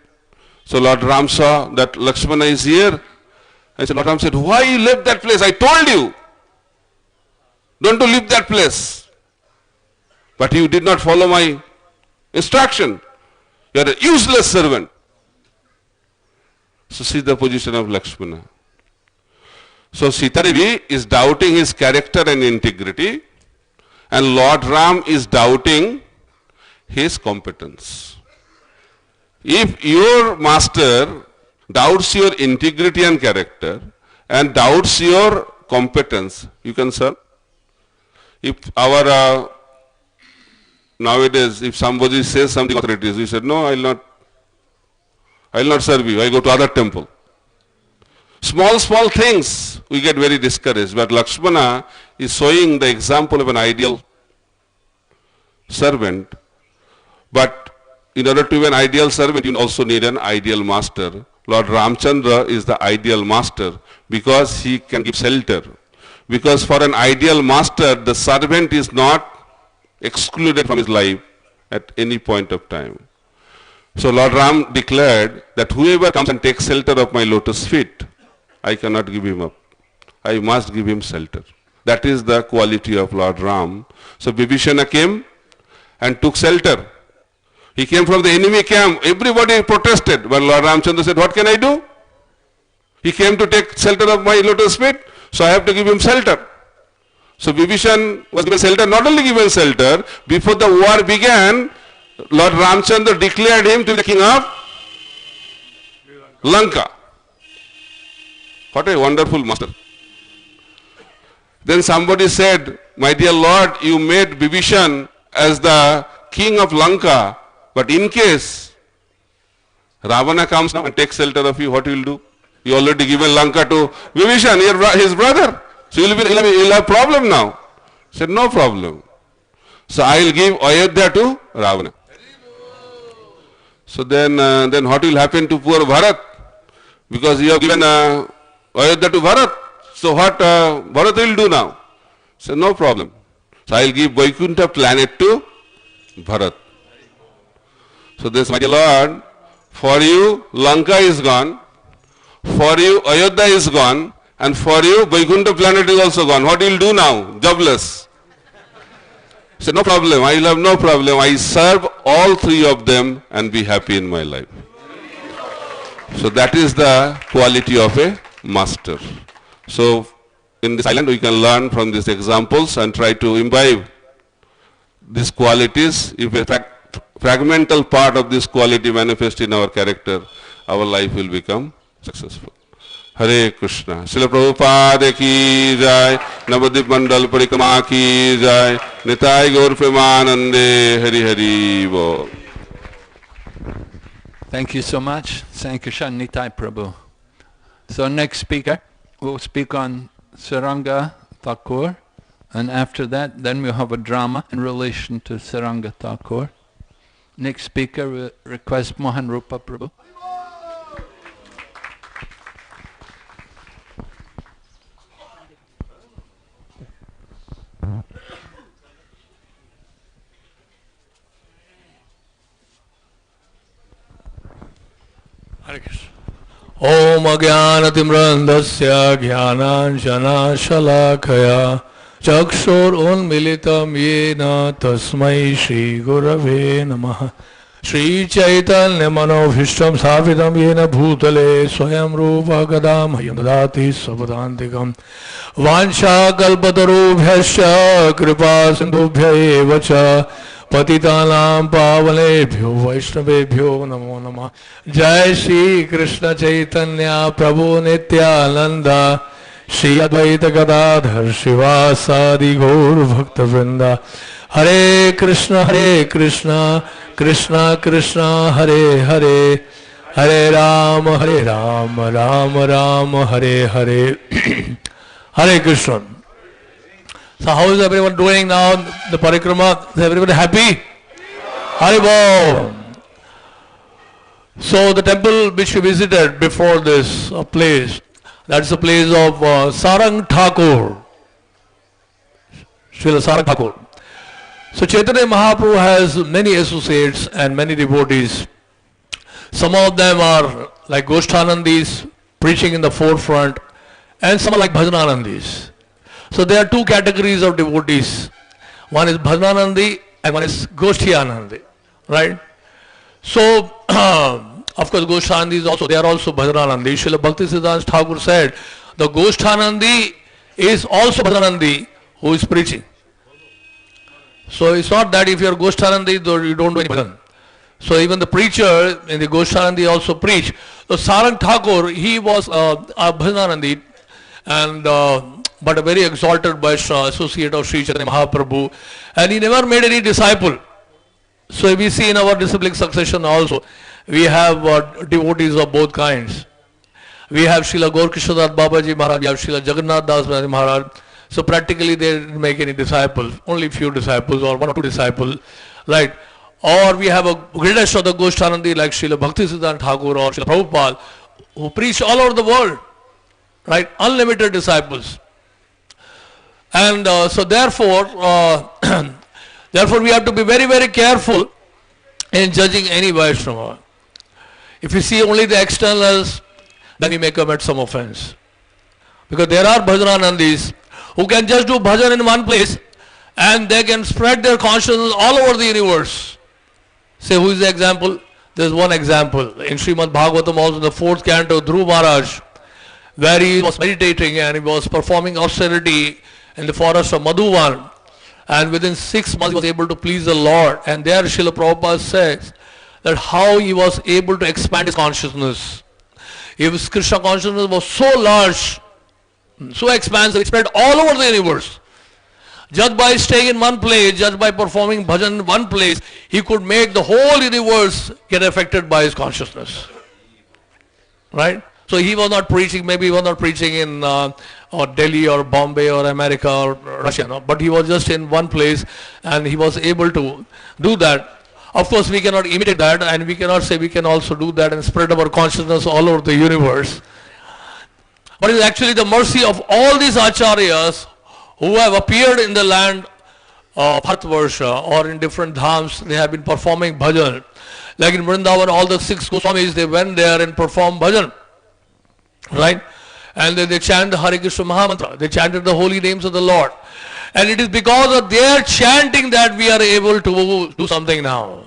So Lord Ram saw that Lakshmana is here. And so Lord Ram said, why you left that place? I told you. Don't leave that place. But you did not follow my instruction. You are a useless servant. So see the position of Lakshmana. So Sita Devi is doubting his character and integrity, and Lord Ram is doubting his competence. If your master doubts your integrity and character and doubts your competence, you can serve. If our nowadays, if somebody says something authorities, we said, no, I will not serve you. I go to other temple. Small things, we get very discouraged. But Lakshmana is showing the example of an ideal servant. But in order to be an ideal servant, you also need an ideal master. Lord Ramchandra is the ideal master because he can give shelter. Because for an ideal master, the servant is not excluded from his life at any point of time. So Lord Ram declared that whoever comes and takes shelter of my lotus feet, I cannot give him up. I must give him shelter. That is the quality of Lord Ram. So Vibhishana came and took shelter. He came from the enemy camp. Everybody protested. But Lord Ramchandra said, what can I do? He came to take shelter of my lotus feet, so I have to give him shelter. So Vibhishan was given shelter, not only given shelter, before the war began, Lord Ramchandra declared him to be the king of Lanka. What a wonderful master. Then somebody said, my dear Lord, you made Vibhishan as the king of Lanka, but in case Ravana comes now and takes shelter of you, what you will do? You already given Lanka to Vibhishan, his brother. So you'll have problem now. He said, no problem. So I will give Ayodhya to Ravana. So then what will happen to poor Bharat? Because you have given Ayodhya to Bharat. So what Bharat will do now? He said, no problem. So I will give Vaikuntha planet to Bharat. So this, my dear Lord, for you Lanka is gone, for you Ayodhya is gone, and for you Vaikuntha planet is also gone. What will you do now? Jobless. He said, no problem, I will have no problem. I serve all three of them and be happy in my life. So that is the quality of a master. So in this island we can learn from these examples and try to imbibe these qualities. If a fragmental part of this quality manifests in our character, our life will become successful. Hare Krishna. Srila Prabhupada ki jai, Navadip Mandal Parikama ki jai, Nitai Gaur Premanande, Hari Hari Bo. Thank you so much. Sankirtan Nitai Prabhu. So next speaker. will speak on Saranga Thakur, and after that, then we'll have a drama in relation to Saranga Thakur. Next speaker, request Mohan Rupa Prabhu. Hare Krishna. Om Ajnanatimrandasya Jnananjanashalakaya Chakshur Unmilitam Yena Tasmai Shri Gurave Namaha Shri Chaitanya Manobhishtam Savitam Yena Bhutale Swayam Rupa Gadam Hayandadati Sabadantikam Vansha Kalpatarubhyasya Kripa Sindhubhya Evacha पतितानां पावनेभ्यो वैष्णवेभ्यो नमो नमः। जय श्री कृष्ण चैतन्य प्रभु नित्यानंद श्री अद्वैत गदाधर शिवासादि गौर भक्त वृंद। हरे Krishna Krishna Krishna Hare Hare Hare Ram Ram Ram Hare Hare Hare Krishna. So how is everyone doing now? The parikrama, is everybody happy? Haribol. So the temple which we visited before this place, that's the place of Sarang Thakur. Srila Sarang Thakur. So Chaitanya Mahaprabhu has many associates and many devotees. Some of them are like Goshthanandis, preaching in the forefront, and some are like Bhajananandis. So there are two categories of devotees. One is Bhajananandi and one is Goshthianandi, right? So, of course, Goshthanandis also, they are also Bhajananandi. Srila Bhaktisiddhanta Thakur said, the Goshthanandi is also Bhajananandi who is preaching. So it's not that if you are Goshthanandi, you don't do any bhajan. So even the preacher in the Goshthanandi also preach. So Sarang Thakur, he was a Bhajananandi, and but a very exalted Vaishnava, associate of Sri Chaitanya Mahaprabhu, and he never made any disciple. So we see in our disciplic succession also, we have devotees of both kinds. We have Srila Gaurkishodat Babaji Maharaj, we have Srila Jagannath Das Maharaj. So practically they didn't make any disciples, only few disciples or one or two disciples, right? Or we have a greatest of the Goshthanandi like Srila Bhaktisiddhanta Thakur or Srila Prabhupada, who preach all over the world, right? Unlimited disciples. And so therefore, therefore we have to be very, very careful in judging any Vaishnava. If you see only the externals, then we may commit some offense. Because there are Bhajananandis who can just do bhajan in one place and they can spread their consciousness all over the universe. Say, who is the example? There is one example. In Srimad Bhagavatam also in the 4th canto, Dhruva Maharaj, where he was meditating and he was performing austerity in the forest of Madhuvan, and within 6 months he was able to please the Lord. And there Srila Prabhupada says that how he was able to expand his consciousness. His Krishna consciousness was so large, so expansive, it spread all over the universe. Just by staying in one place, just by performing bhajan in one place, he could make the whole universe get affected by his consciousness. Right? So he was not preaching, maybe he was not preaching in or Delhi or Bombay or America or Russia, no? But he was just in one place and he was able to do that. Of course, we cannot imitate that, and we cannot say we can also do that and spread our consciousness all over the universe. But it's actually the mercy of all these acharyas who have appeared in the land of Bharatvarsha or in different dhams. They have been performing bhajan. Like in Vrindavan, all the 6 Goswamis, they went there and performed bhajan. Right? And then they chant the Hare Krishna Mahamantra. They chanted the holy names of the Lord. And it is because of their chanting that we are able to do something now.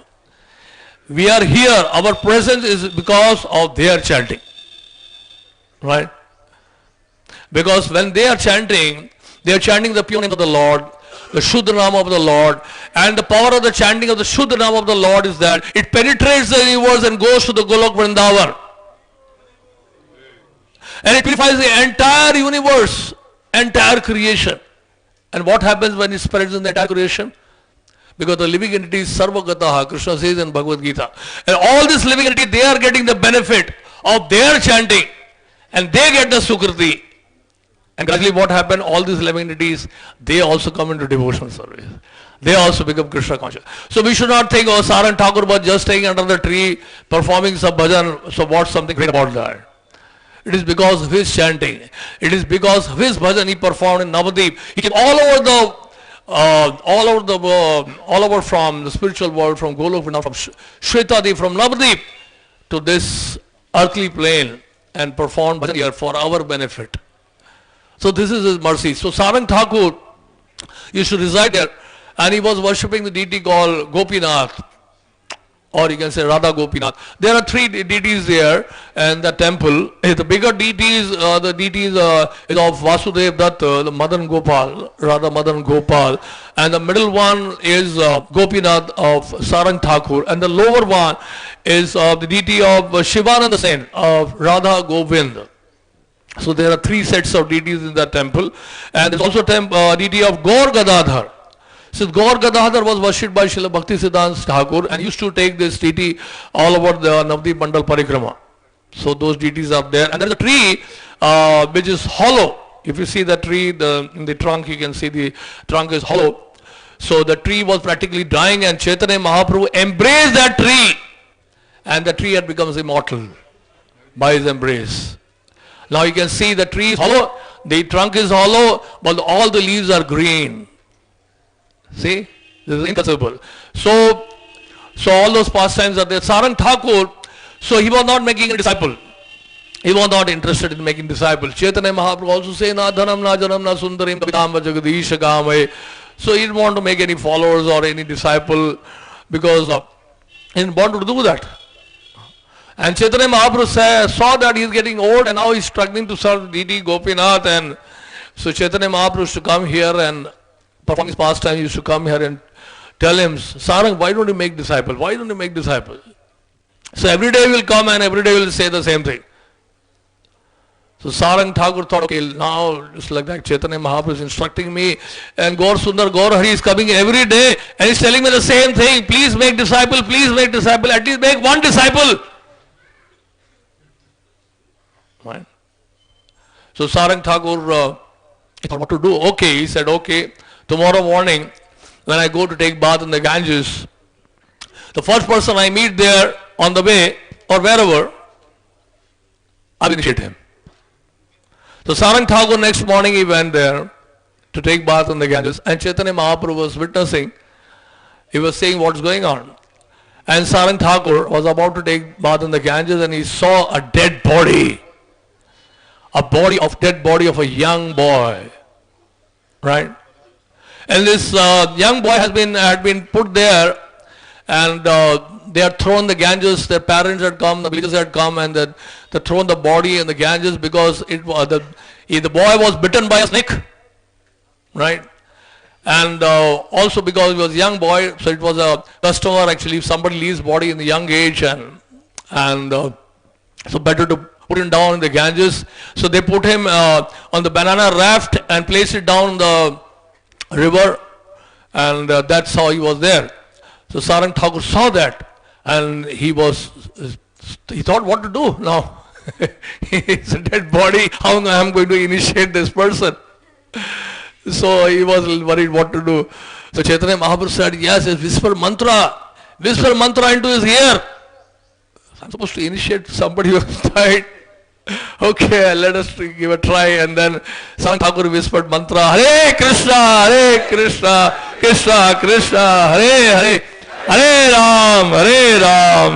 We are here. Our presence is because of their chanting. Right? Because when they are chanting the pure name of the Lord, the Shuddha Nama of the Lord, and the power of the chanting of the Shuddha Nama of the Lord is that it penetrates the universe and goes to the Golok Vrindavan. And it purifies the entire universe, entire creation. And what happens when it spreads in the entire creation? Because the living entity is Sarvagataha, Krishna says in Bhagavad Gita. And all this living entity, they are getting the benefit of their chanting. And they get the Sukriti. And gradually what happened, all these 11 entities, they also come into devotional service. They also become Krishna conscious. So we should not think, oh, Sarang Thakur was just staying under the tree, performing some bhajan, so what's something great about that? It is because of his chanting. It is because of his bhajan he performed in Navadip. He came all over from the spiritual world, from Golok, from Shwetadeep, from Navadip to this earthly plane and performed bhajan here for our benefit. So this is his mercy. So Sarang Thakur used to reside there, and he was worshipping the deity called Gopinath, or you can say Radha Gopinath. There are 3 deities there in the temple. The bigger deities, is of Vasudev Datta, the Madan Gopal, Radha Madan Gopal, and the middle one is Gopinath of Sarang Thakur, and the lower one is the deity of Shivananda Sen of Radha Govind. So there are 3 sets of deities in that temple, and there's also deity of Gaur Gadadhar. So Gaur Gadadhar was worshipped by Srila Bhaktisiddhanta Thakur and used to take this deity all over the Navadip Mandal Parikrama. So those deities are there. And there is a tree which is hollow. If you see the tree in the trunk, you can see the trunk is hollow. So the tree was practically dying, and Chaitanya Mahaprabhu embraced that tree, and the tree had becomes immortal by his embrace. Now you can see the tree is hollow, the trunk is hollow, but all the leaves are green. See, this is inconceivable. So all those pastimes are there. Sarang Thakur, so he was not making a disciple. He was not interested in making disciples. Chaitanya Mahaprabhu also say, na dhanam na janam na sundarim kavidam jagadisha gamay. So he didn't want to make any followers or any disciple because he didn't want to do that. And Chaitanya Mahaprabhu saw that he is getting old and now he is struggling to serve deity Gopinath, and so Chaitanya Mahaprabhu used to come here and perform his pastime. He used to come here and tell him, Sarang, why don't you make disciples? Why don't you make disciples? So every day he will come and every day he will say the same thing. So Sarang Thakur thought, okay, now just like that Chaitanya Mahaprabhu is instructing me, and Gaur Sundar, Gaur Hari is coming every day and he's telling me the same thing. Please make disciple, at least make one disciple. Right? So Sarang Thakur he thought what to do. Okay, he said, okay, tomorrow morning when I go to take bath in the Ganges, the first person I meet there on the way or wherever, I'll initiate him. So Sarang Thakur next morning he went there to take bath in the Ganges, and Chaitanya Mahaprabhu was witnessing. He was saying what's going on. And Sarang Thakur was about to take bath in the Ganges and he saw a dead body. Dead body of a young boy. Right? And this young boy had been put there, and they had thrown the Ganges. Their parents had come, the villagers had come, and they thrown the body in the Ganges because the boy was bitten by a snake, right? And also because he was a young boy, so it was a customer actually if somebody leaves body in the young age, and so better to put him down in the Ganges. So they put him on the banana raft and placed it down the river, and that's how he was there. So Sarang Thakur saw that, and he thought what to do now. It's a dead body, how am I going to initiate this person? So he was worried what to do. So Chaitanya Mahaprabhu said, yes, whisper mantra into his ear. I'm supposed to initiate somebody who has died. Okay, let us give a try. And then Sarang Thakur whispered mantra, Hare Krishna, Krishna Krishna, Hare Hare, Hare Ram,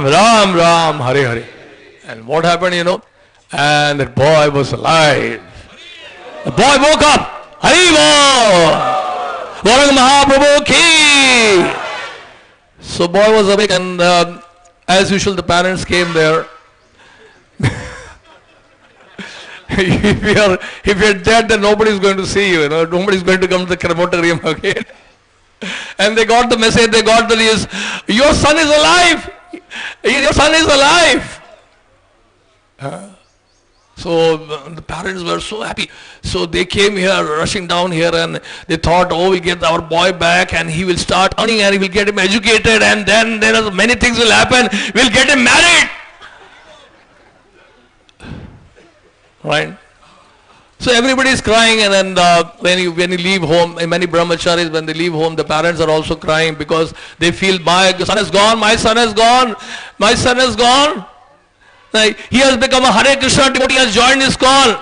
Ram Ram, Hare Hare. And what happened, And that boy was alive. The boy woke up. Hari Bol! Gauranga Mahaprabhu ki! So boy was awake, and as usual the parents came there. If you're dead, then nobody is going to see you, nobody is going to come to the crematorium again. And they got the message, they got the news, your son is alive! Your son is alive! So the parents were so happy. So they came here, rushing down here, and they thought, oh, we get our boy back and he will start earning and we will get him educated, and then there are many things will happen. We'll get him married. Right? So everybody is crying, and then when you leave home, and many brahmacharis, when they leave home, the parents are also crying because they feel, my son has gone, my son has gone, my son has gone. Like, he has become a Hare Krishna devotee, has joined his call.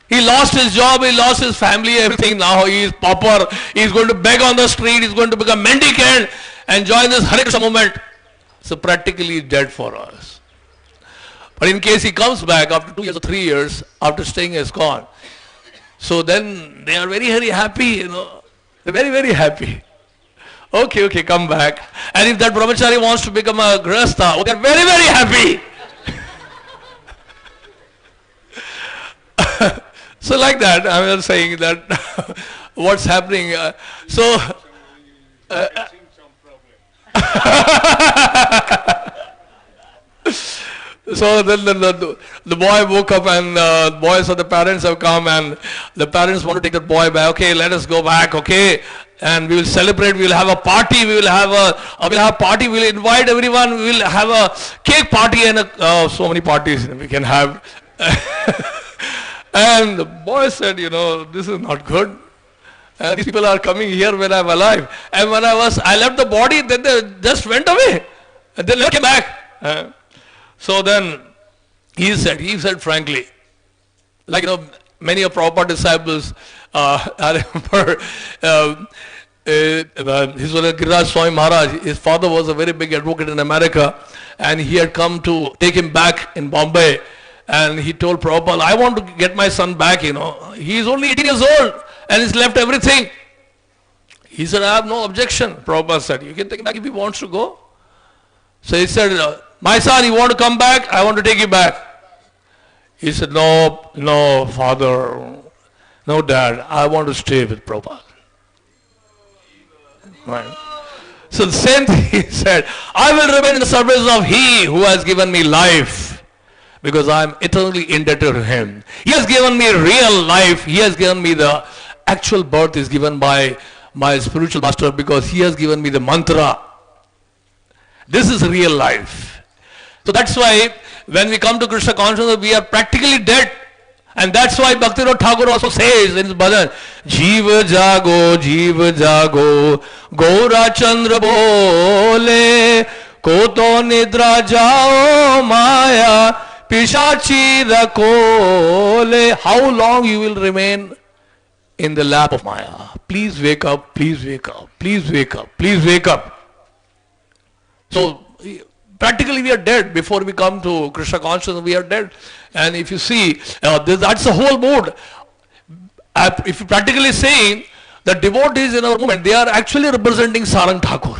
He lost his job, he lost his family, everything. Now he is pauper. He is going to beg on the street. He is going to become mendicant and join this Hare Krishna movement. So practically he is dead for us. But in case he comes back after 2 years or 3 years, after staying in ISKCON, so then they are very, very happy, you know. They are very, very happy. Okay, come back. And if that brahmachari wants to become a grihastha, they are very, very happy. So like that, I am saying that what's happening. So then the boy woke up, and the boys of the parents have come, and the parents want to take the boy back. Okay, let us go back. Okay, and we will celebrate. We will have a party. We will have a party. We will invite everyone. We will have a cake party and so many parties we can have. And the boy said, you know, this is not good. These people are coming here when I am alive. And when I left the body, then they just went away. And they never came back. So then he said frankly, like, you know, many of Prabhupada disciples, I remember his Giriraj Swami Maharaj, his father was a very big advocate in America, and he had come to take him back in Bombay. And he told Prabhupada, I want to get my son back, you know. He is only 18 years old and he's left everything. He said, I have no objection. Prabhupada said, you can take him back if he wants to go. So he said, my son, you want to come back? I want to take you back. He said, no, father, no, dad, I want to stay with Prabhupada. Right. So the same thing he said, I will remain in the service of He who has given me life, because I am eternally indebted to Him. He has given me real life. He has given me the actual birth is given by my spiritual master, because he has given me the mantra. This is real life. So that's why when we come to Krishna consciousness, we are practically dead. And that's why Bhaktivinoda Thakur also says in his bhajan, Jeeva jago, Gaura Chandra bole, Koto nidra jao maya, Pishachi rakole. How long you will remain in the lap of Maya? Please wake up, please wake up, please wake up, please wake up. So practically we are dead. Before we come to Krishna consciousness, we are dead. And if you see, that's the whole mood. If you practically saying, the devotees in our movement, they are actually representing Sarang Thakur.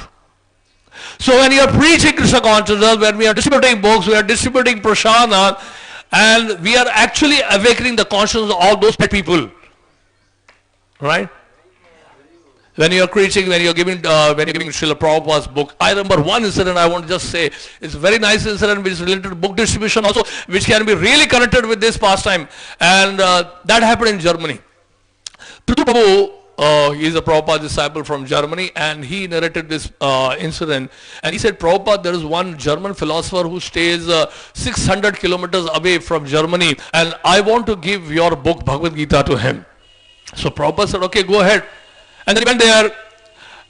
So when you are preaching Krishna consciousness, when we are distributing books, we are distributing prasada, and we are actually awakening the consciousness of all those pet people. Right? When you are preaching, when you are giving Srila Prabhupada's book, I remember one incident I want to just say. It's a very nice incident which is related to book distribution also, which can be really connected with this pastime. And that happened in Germany. Prithu Prabhu, he is a Prabhupada disciple from Germany, and he narrated this incident. And he said, Prabhupada, there is one German philosopher who stays 600 kilometers away from Germany, and I want to give your book Bhagavad Gita to him. So Prabhupada said, okay, go ahead. And then he went there,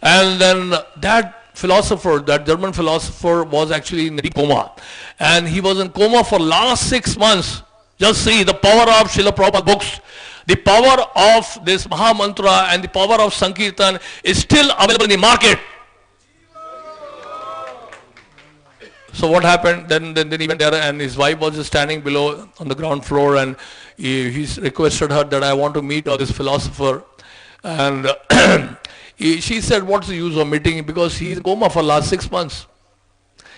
and then that philosopher, that German philosopher, was actually in a coma. And he was in coma for last 6 months. Just see the power of Srila Prabhupada books. The power of this Maha Mantra and the power of Sankirtan is still available in the market. So what happened? Then he went there, and his wife was just standing below on the ground floor, and he requested her that I want to meet this philosopher. And she said, what's the use of meeting him? Because he is in coma for last 6 months.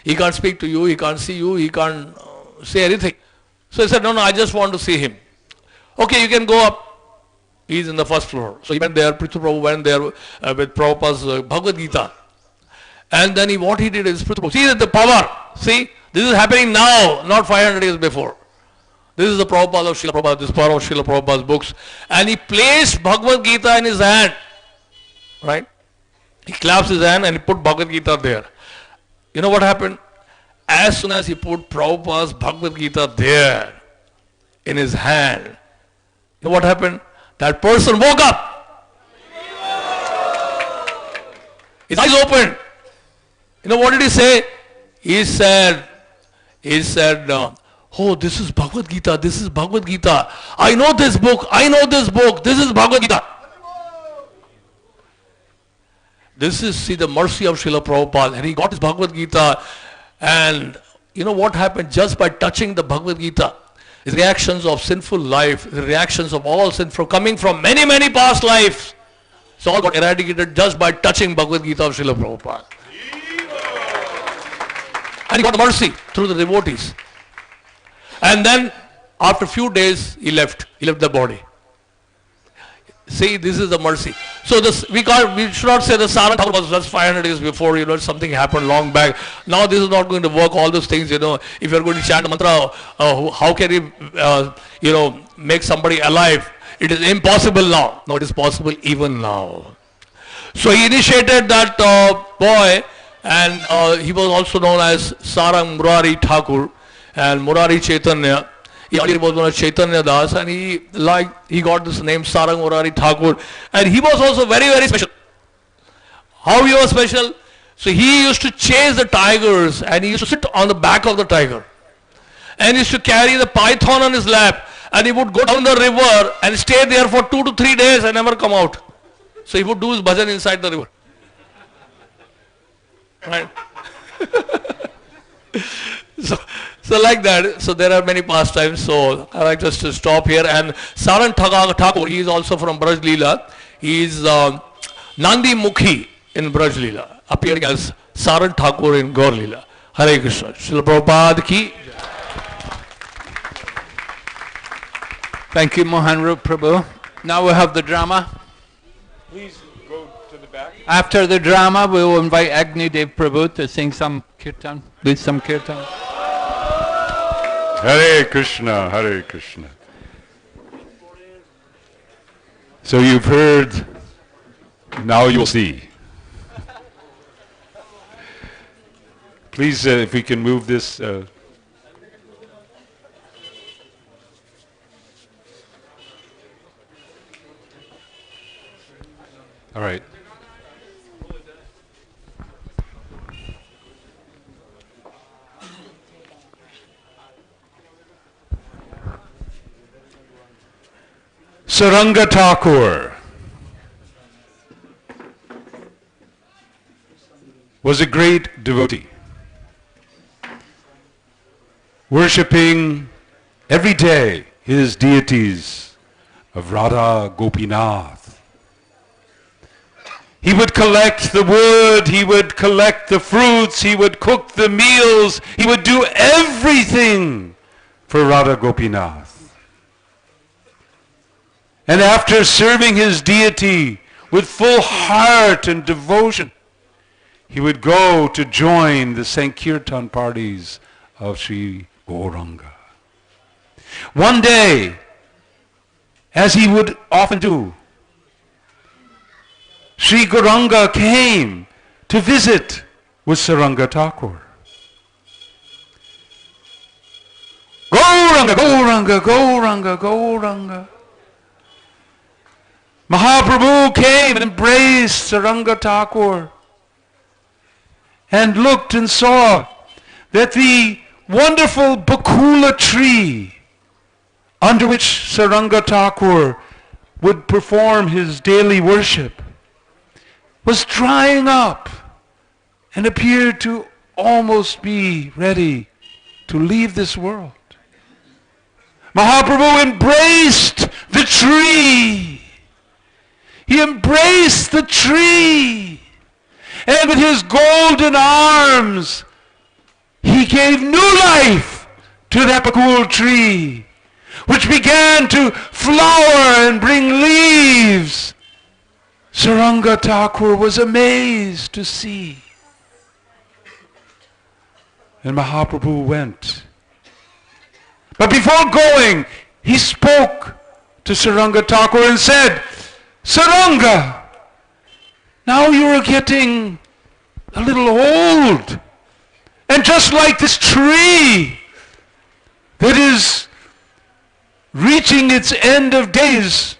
He can't speak to you, he can't see you, he can't say anything. So he said, no, I just want to see him. Okay, you can go up. He's in the first floor. So he went there, Prithu Prabhu went there with Prabhupada's Bhagavad Gita. And then what he did is, Prithu Prabhu, see the power. See, this is happening now, not 500 years before. This is the Prabhupada of Srila Prabhupada, this power of Srila Prabhupada's books. And he placed Bhagavad Gita in his hand. Right? He claps his hand and he put Bhagavad Gita there. You know what happened? As soon as he put Prabhupada's Bhagavad Gita there, in his hand. You know what happened? That person woke up. His eyes opened. You know what did he say? He said, oh, this is Bhagavad Gita, this is Bhagavad Gita. I know this book, this is Bhagavad Gita. This is, see, the mercy of Srila Prabhupada. And he got his Bhagavad Gita, and you know what happened? Just by touching the Bhagavad Gita, his reactions of sinful life, the reactions of all sin coming from many, many past lives, it's all got eradicated just by touching Bhagavad Gita of Srila Prabhupada. And he got mercy through the devotees. And then after a few days he left the body. See, this is the mercy. So this, we should not say the Sarang Thakur was just 500 years before, something happened long back. Now this is not going to work, all those things, if you're going to chant a mantra, how can you, make somebody alive? It is impossible now. No, it is possible even now. So he initiated that boy, and he was also known as Sarang Murari Thakur and Murari Chaitanya. He earlier was known as Chaitanya Das, and he got this name Sarang Murari Thakur, and he was also very, very special. How he was special? So he used to chase the tigers, and he used to sit on the back of the tiger, and he used to carry the python on his lap, and he would go down the river and stay there for 2 to 3 days and never come out. So he would do his bhajan inside the river. Right? So like that, so there are many pastimes, so I like just to stop here. And Sarang Thakur, he is also from Braj Leela. He is Nandi Mukhi in Braj Leela, appearing as Sarang Thakur in Gaur Leela. Hare Krishna. Srila Prabhupada ki. Thank you, Mohan Rup Prabhu. Now we have the drama. Please go to the back. After the drama, we will invite Agni Dev Prabhu to sing some kirtan, lead some kirtan. Hare Krishna, Hare Krishna. So you've heard, now you'll see. Please, if we can move this. All right. Saranga Thakur was a great devotee, worshipping every day his deities of Radha Gopinath. He would collect the wood, he would collect the fruits, he would cook the meals, he would do everything for Radha Gopinath. And after serving his deity with full heart and devotion, he would go to join the Sankirtan parties of Sri Gauranga. One day, as he would often do, Sri Gauranga came to visit with Saranga Thakur. Gauranga, Gauranga, Gauranga, Gauranga. Mahaprabhu came and embraced Saranga Thakur and looked and saw that the wonderful bakula tree under which Saranga Thakur would perform his daily worship was drying up and appeared to almost be ready to leave this world. Mahaprabhu embraced the tree. He embraced the tree, and with his golden arms, he gave new life to that bakul tree, which began to flower and bring leaves. Saranga Thakur was amazed to see. And Mahaprabhu went. But before going, he spoke to Saranga Thakur and said, Saranga, now you are getting a little old. And just like this tree that is reaching its end of days.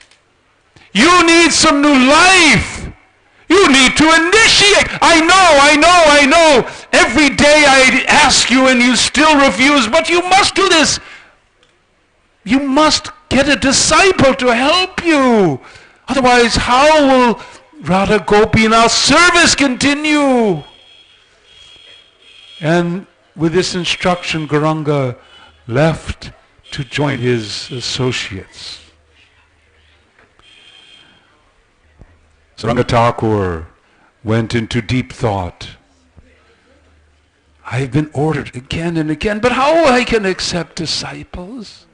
You need some new life. You need to initiate. I know. Every day I ask you and you still refuse, but you must do this. You must get a disciple to help you. Otherwise, how will Radha Gopinath's service continue? And with this instruction, Gauranga left to join his associates. Saranga Thakur went into deep thought. I have been ordered again and again, but how I can accept disciples?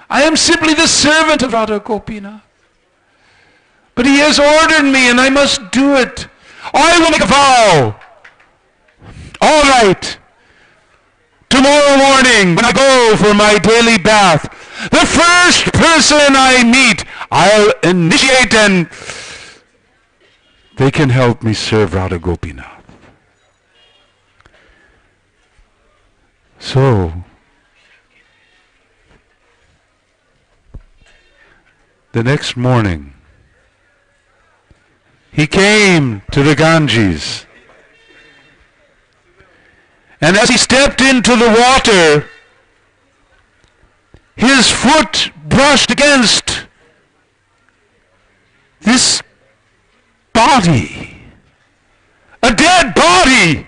I am simply the servant of Radha Gopinath. But he has ordered me and I must do it. I will make a vow. All right. Tomorrow morning when I go for my daily bath, the first person I meet, I'll initiate and they can help me serve Radha Gopinath. So, the next morning, he came to the Ganges. And as he stepped into the water, his foot brushed against this body, a dead body,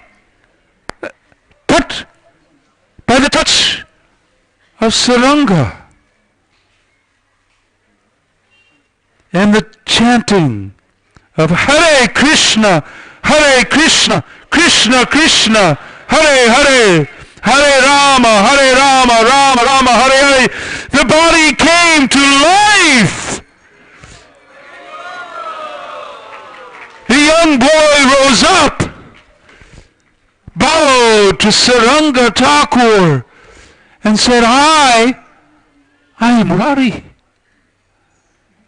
but by the touch of Saranga and the chanting of Hare Krishna, Krishna Krishna, Hare Hare, Hare Rama, Rama Rama, Hare Hare. The body came to life. The young boy rose up, bowed to Saranga Thakur, and said, I am Murari.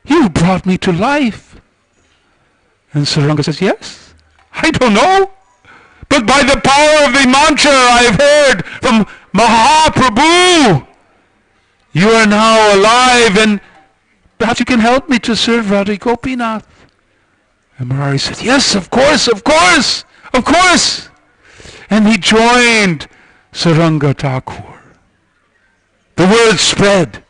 You brought me to life. And Saranga says, yes, I don't know. But by the power of the mantra I've heard from Mahaprabhu, you are now alive and perhaps you can help me to serve Radha Gopinath. And Murari said, yes, of course. And he joined Saranga Thakur. The word spread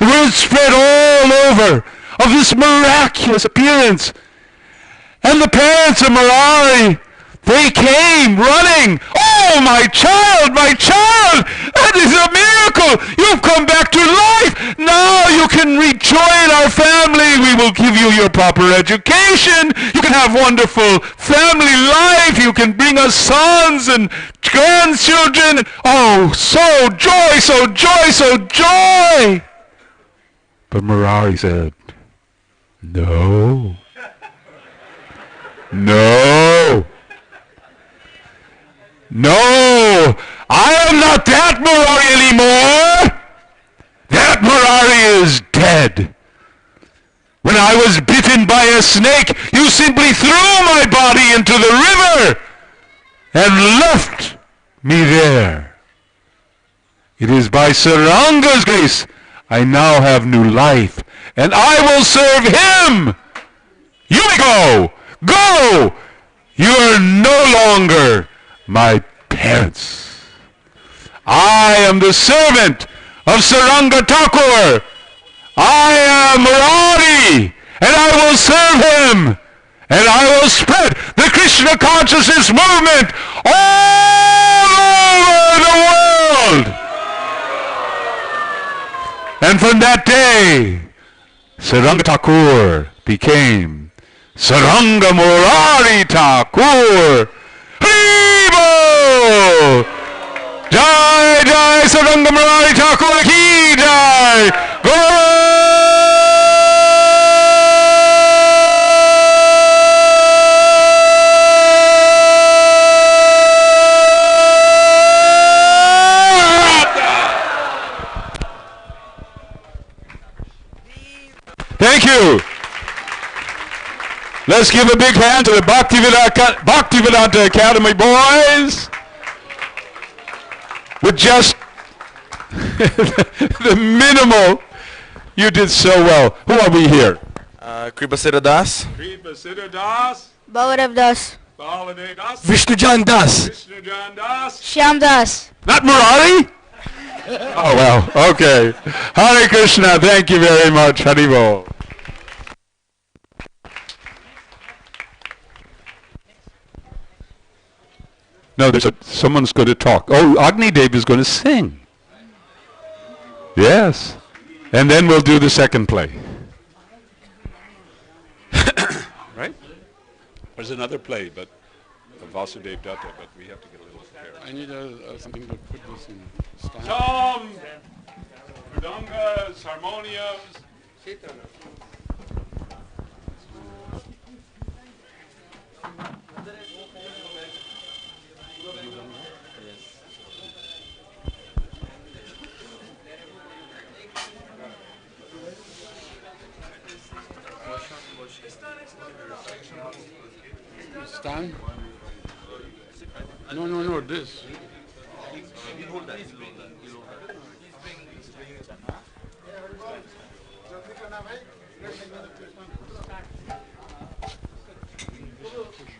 all over of this miraculous appearance. And the parents of Murari, they came running. Oh, my child, that is a miracle. You've come back to life. Now you can rejoin our family. We will give you your proper education. You can have wonderful family life. You can bring us sons and grandchildren. Oh, so joy. But Murari said, no. No, I am not that Murari anymore. That Murari is dead. When I was bitten by a snake, you simply threw my body into the river and left me there. It is by Saranga's grace I now have new life, and I will serve him. You may go. Go! You are no longer my parents. I am the servant of Saranga Thakur. I am Murari, and I will serve him, and I will spread the Krishna consciousness movement all over the world. And from that day, Saranga Thakur became Saranga Murari Thakur. Haribo! Jai Jai Saranga Murari Thakur ki Jai! Thank you. Let's give a big hand to the Bhaktivedanta Academy boys with just the You did so well. Who are we here? Kripasira Das. Kripasira Das. Baladev Das. Baladev Das. Vishnujan Das. Vishnujan Das. Shyam Das. Not Murari? Oh, well, okay. Hare Krishna, thank you very much. Haribol. No, someone's going to talk. Oh, Agni Dev is going to sing. Yes. And then we'll do the second play. Right? There's another play, but Vasudev Datta, but we have to get a little prepared. I need something to put this in. Tom, Mridangas, harmoniums. Stand? No, this.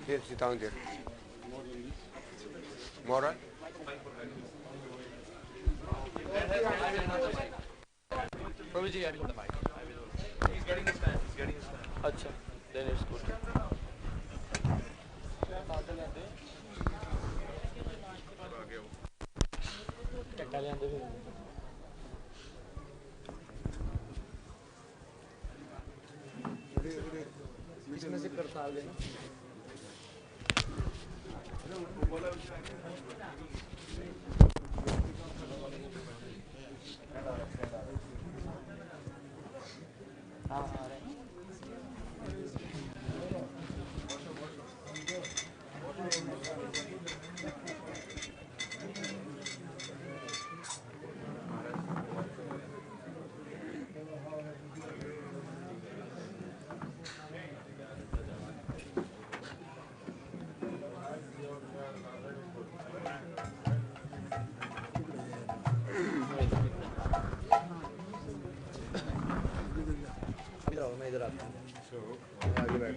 Here, sit down there. More, right? Prabhuji, I will hold the mic. He's getting his stand. He's getting his stand. Acha, then it's good. इसमें से करता आ देना मैं इधर आता हूँ आगे बैठ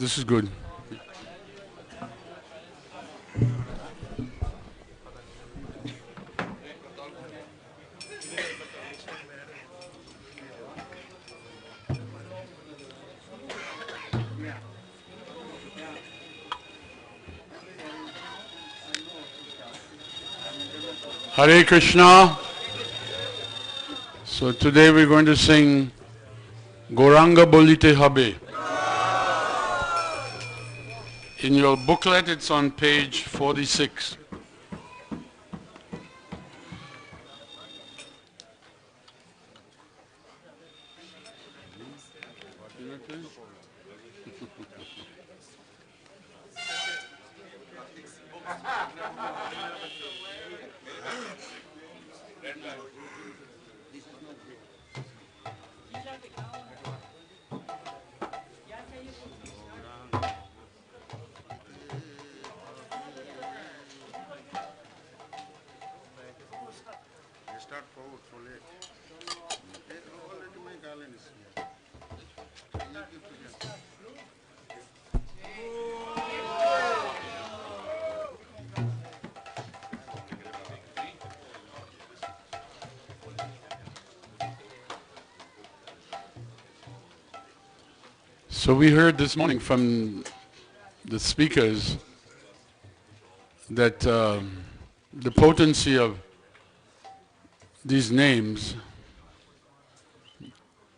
This is good. Hare Krishna. So today we're going to sing Goranga Bolite Habe. In your booklet it's on page 46. So we heard this morning from the speakers that the potency of these names,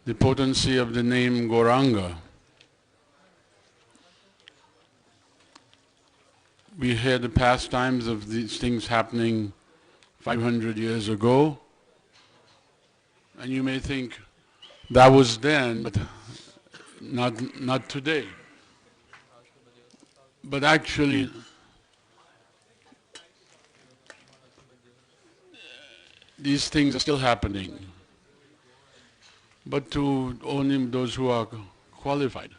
the potency of the name Gauranga. We hear the pastimes of these things happening 500 years ago, and you may think that was then, but not today. But actually, these things are still happening, but to only those who are qualified.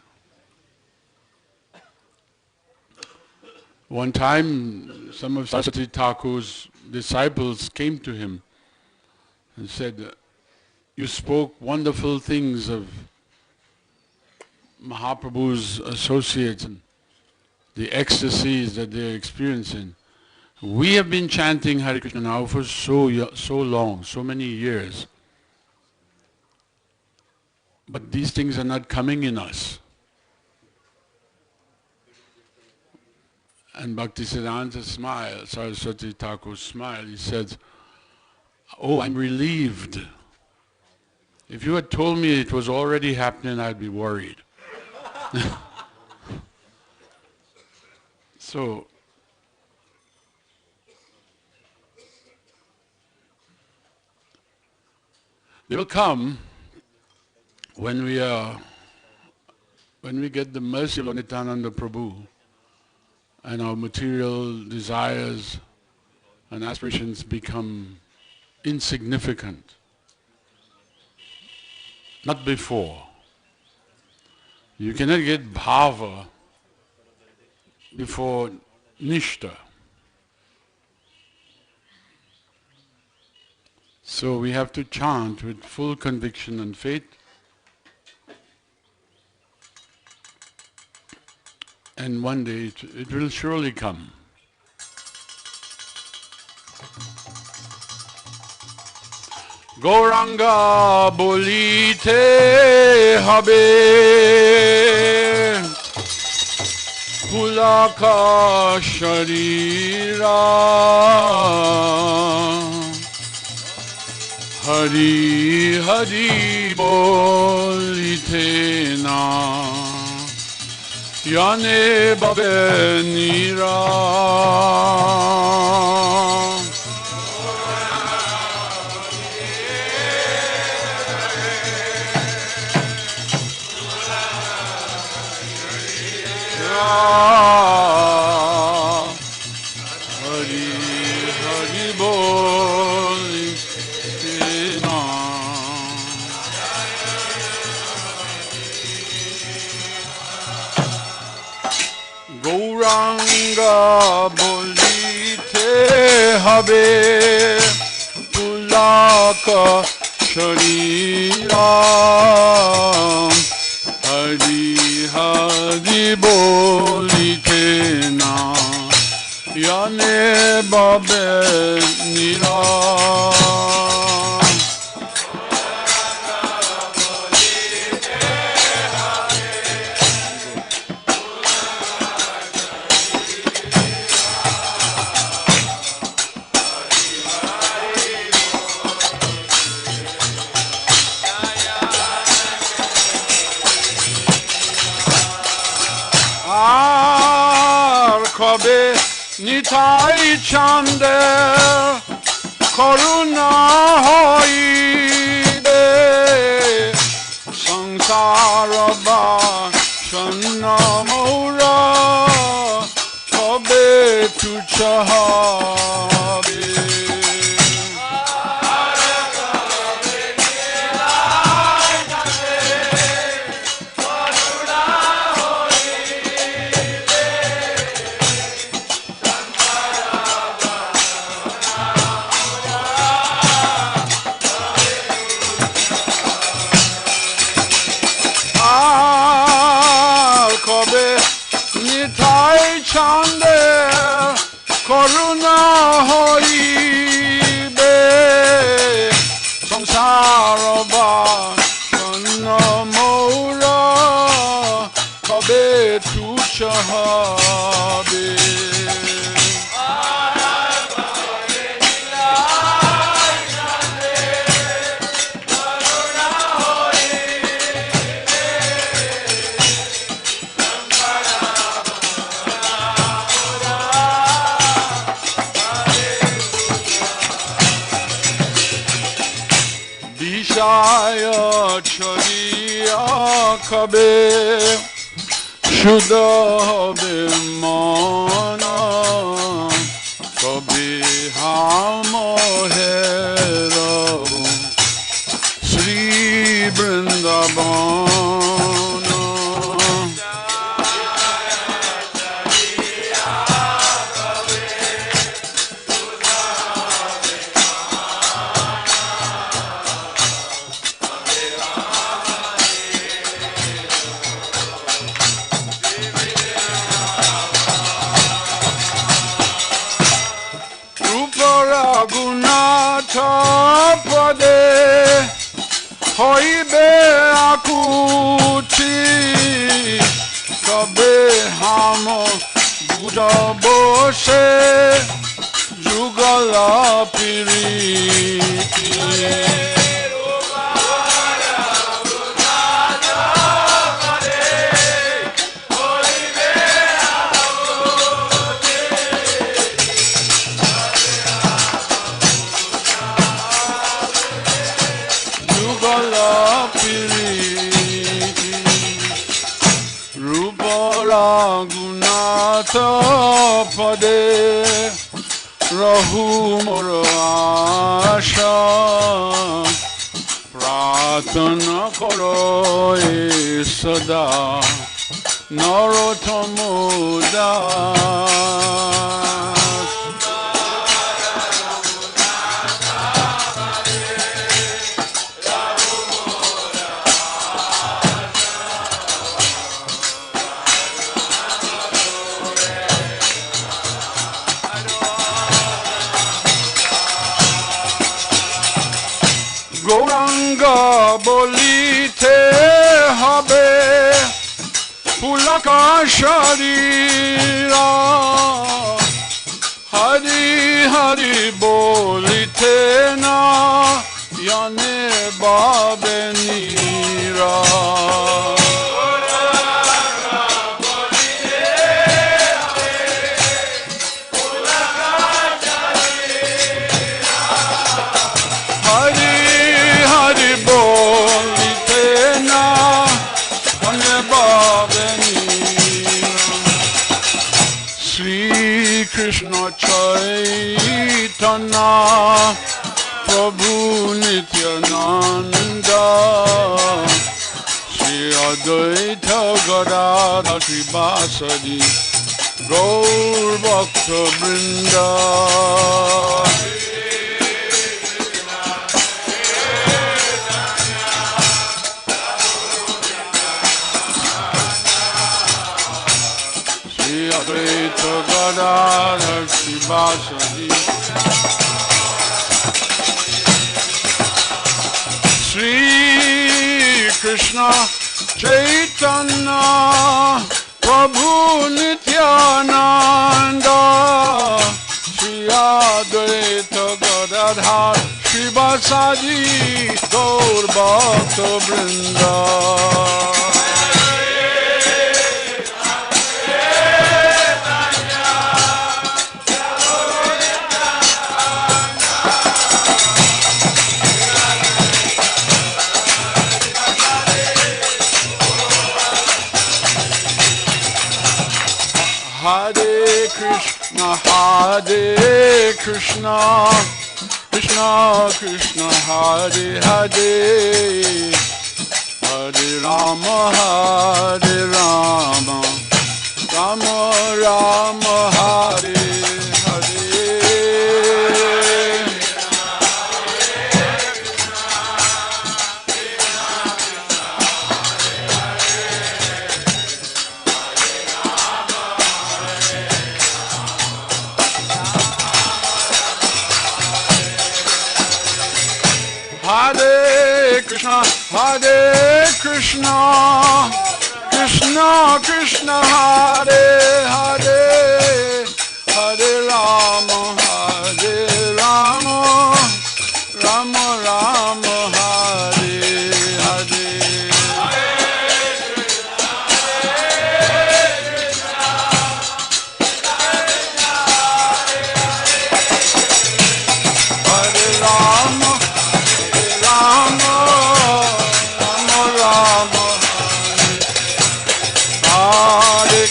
One time, some of Saraswati Thakur's disciples came to him and said, "You spoke wonderful things of Mahaprabhu's associates and the ecstasies that they're experiencing. We have been chanting Hare Krishna now for so long, so many years. But these things are not coming in us." And Bhaktisiddhanta smiled, Saraswati Thakur smiled. He said, "Oh, I'm relieved. If you had told me it was already happening, I'd be worried." So, they will come when we get the mercy of Nityananda Prabhu, and our material desires and aspirations become insignificant. Not before. You cannot get bhava before nishta. So we have to chant with full conviction and faith, and one day it will surely come. Gauranga bolite habe pulaka sharira Hari Hari bolite na Yane babe nira Hari Hari bolite na Gauranga bolite habe pulaka sharira Hari Hari bolite na Yane babe nira Kabe nitai chande karuna hoide sansara ba shanna maura kabe tu chahabe Chande Karuna কবে তুচ্ছ হবে বিষয় ছড়িয়া কবে শুদ্ধ হবে মন কবে হামহের শ্রী বৃন্দাবন রঘুনাথ পদে হইবে আকুতি কবে হাম বুঝ বসে যুগল প্রীতি রঘুনাথ পদে রহু মোর আশা প্রার্থনা করো সদা নরোত্তম দাস গৌরাঙ্গ বলিতে হবে পুলকা শরীরা হরি হরি বলিতে না জানে বাবে Nira Krishna Chaitanya Prabhu Nityananda Shri Advaita Gadadhar Srivasadi Gaur Bhakta Vrinda Advaita Gadadhar Srivasadi Sri Krishna Chaitanya Prabhu Nityananda Sri Advaita Gadadhar Srivasadi Gaur Bhakta Vrinda Hare Krishna, Krishna Krishna, Hare Hare, Hare Rama, Rama Rama, Hare Hare. Hare Krishna, Krishna Krishna Krishna Hare Hare Hare Rama Hare Rama Rama Rama Hare Hare Hare Rama Rama Rama Rama Hare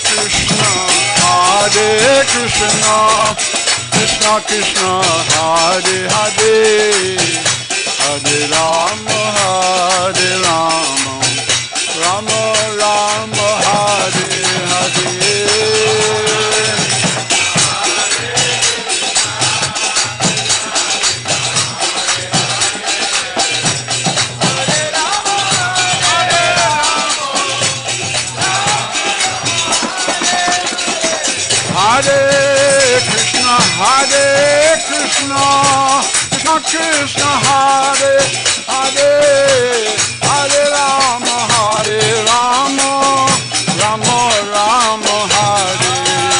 Krishna Krishna Krishna Hare Hare Hare Rama Rama Rama Hare Hare Hare Krishna Krishna Krishna Hare Hare Hare Rama Rama Rama Hare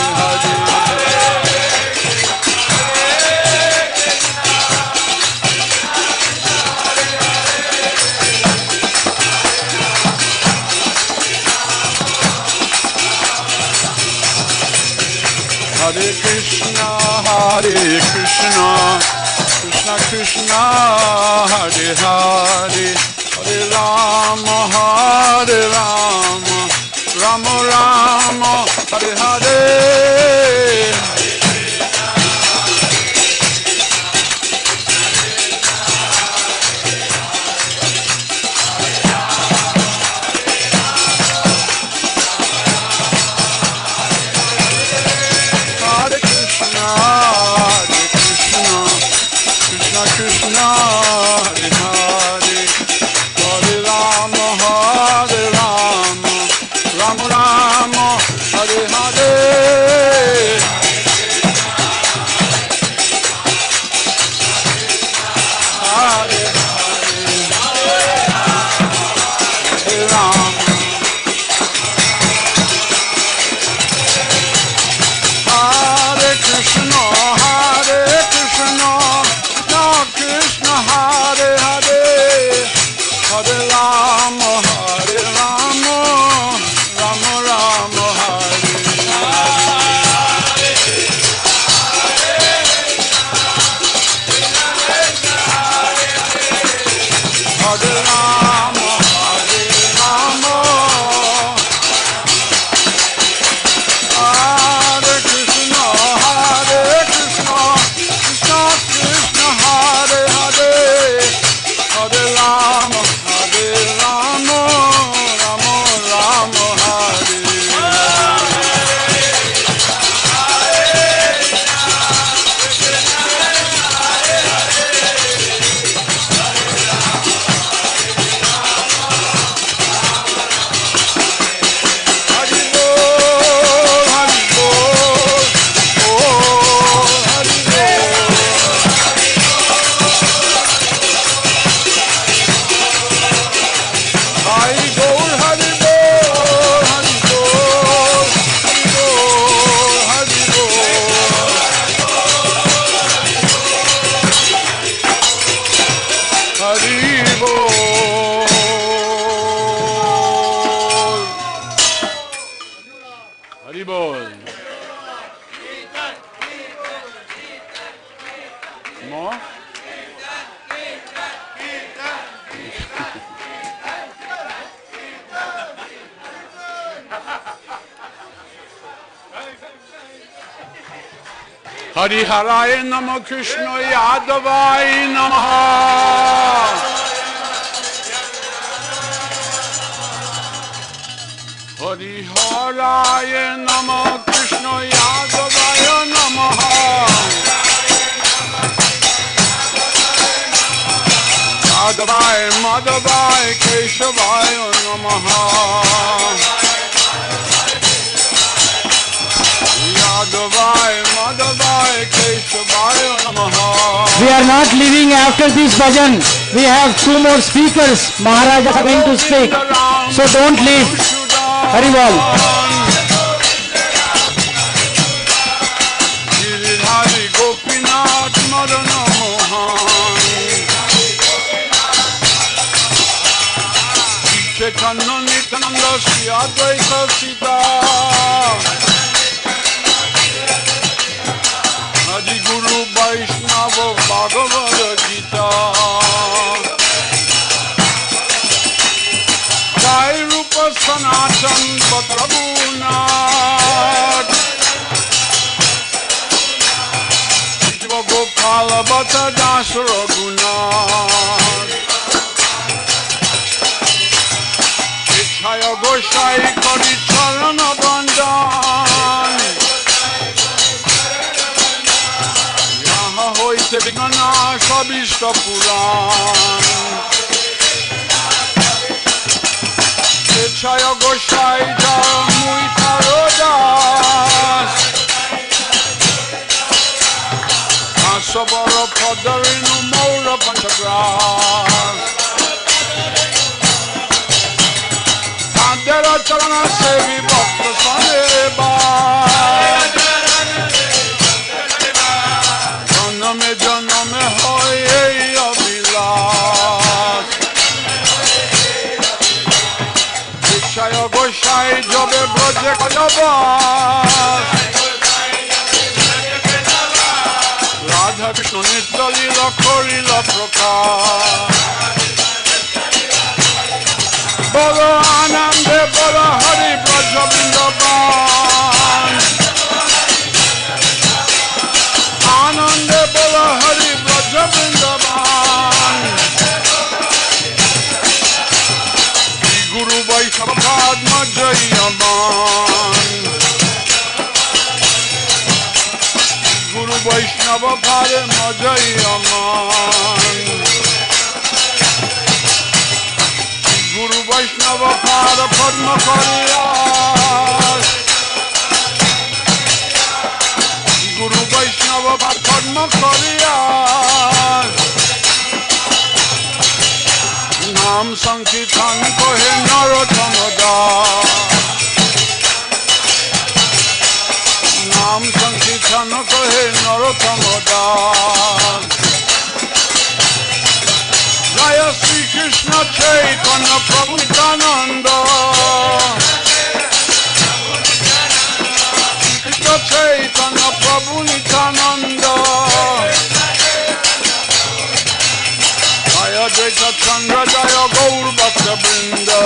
Hare Hare Krishna Krishna Krishna Hare Hare Hare Rama Rama Rama Hare Hare Hare Krishna Krishna Krishna Hare Hare Hare Rama Rama Rama Hare Hare Hare Rama Hare Krishna Krishna Hare Hare Hare Rama Rama Rama Hare Hare Rama Hare Krishna Krishna Krishna Hare Hare Hare Rama Rama Rama Hare Hari Bol, Hari Bol, oh Hari Bol. Hari Bol, Hari Bol, Hari Bol, Hari Bol, Hari Bol. Hari Bol. More? Hari Haraya Namo Krishna Yadavaya Namaha. Hari Haraya Namo Krishna Yadavaya Namaha. Yadavaya Madhavaya Keshavaya Namaha. We are not leaving after this bhajan. We have two more speakers. Maharaja are going to speak. So don't leave. Haribol. Giridhari Gopinath Madana Mohan Chaitanya Nityananda Shri Advaita Sita Adi Guru Vaishnava Bhagavad Gita Jai Rupa Sanatan Bhadrabhunath Jiva Gopala Bhatta Das Raghunath Ichhaya Goshai Kari Charana Bandhan Yaha Hoite Vigana Sabishta Puran Ichhaya Goshai Jaramui Tarodas Asabara Padarinu Maura Pantagras Tandera Charana Sevi Bhakta Saneba Janame Hoye Avilas Ichhaya Goshai Jobe Broje Kajabas Radha Krishna Nitya Lila Korila Prakash Bolo Anande Bolo Hari Braja Vrindavan Anande Bolo Hari Braja Vrindavan Guru Vaishnava Padma Jayaman Guru Vaishnava Padma Jayaman Guru Vaishnava Pada Padma Kariyas Guru Vaishnava Padma Kariyas Nam Sankirtan Kohe Narottama Das Nam Sankirtan Kohe Narottama Das Jaya Sri Krishna Chaitanya Prabhu Nityananda Krishna Chaitanya Prabhu Nityananda Jaya Advaita Chandra Jaya Gaur Bhakta Vrinda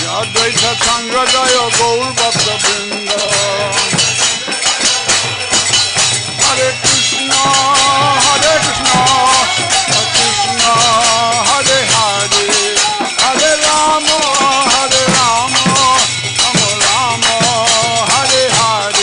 Jaya Advaita Chandra Jaya Gaur Bhakta Vrinda Hare Krishna Hare Krishna Krishna Hare Hare Hare Rama Hare Rama Rama Rama Hare Hare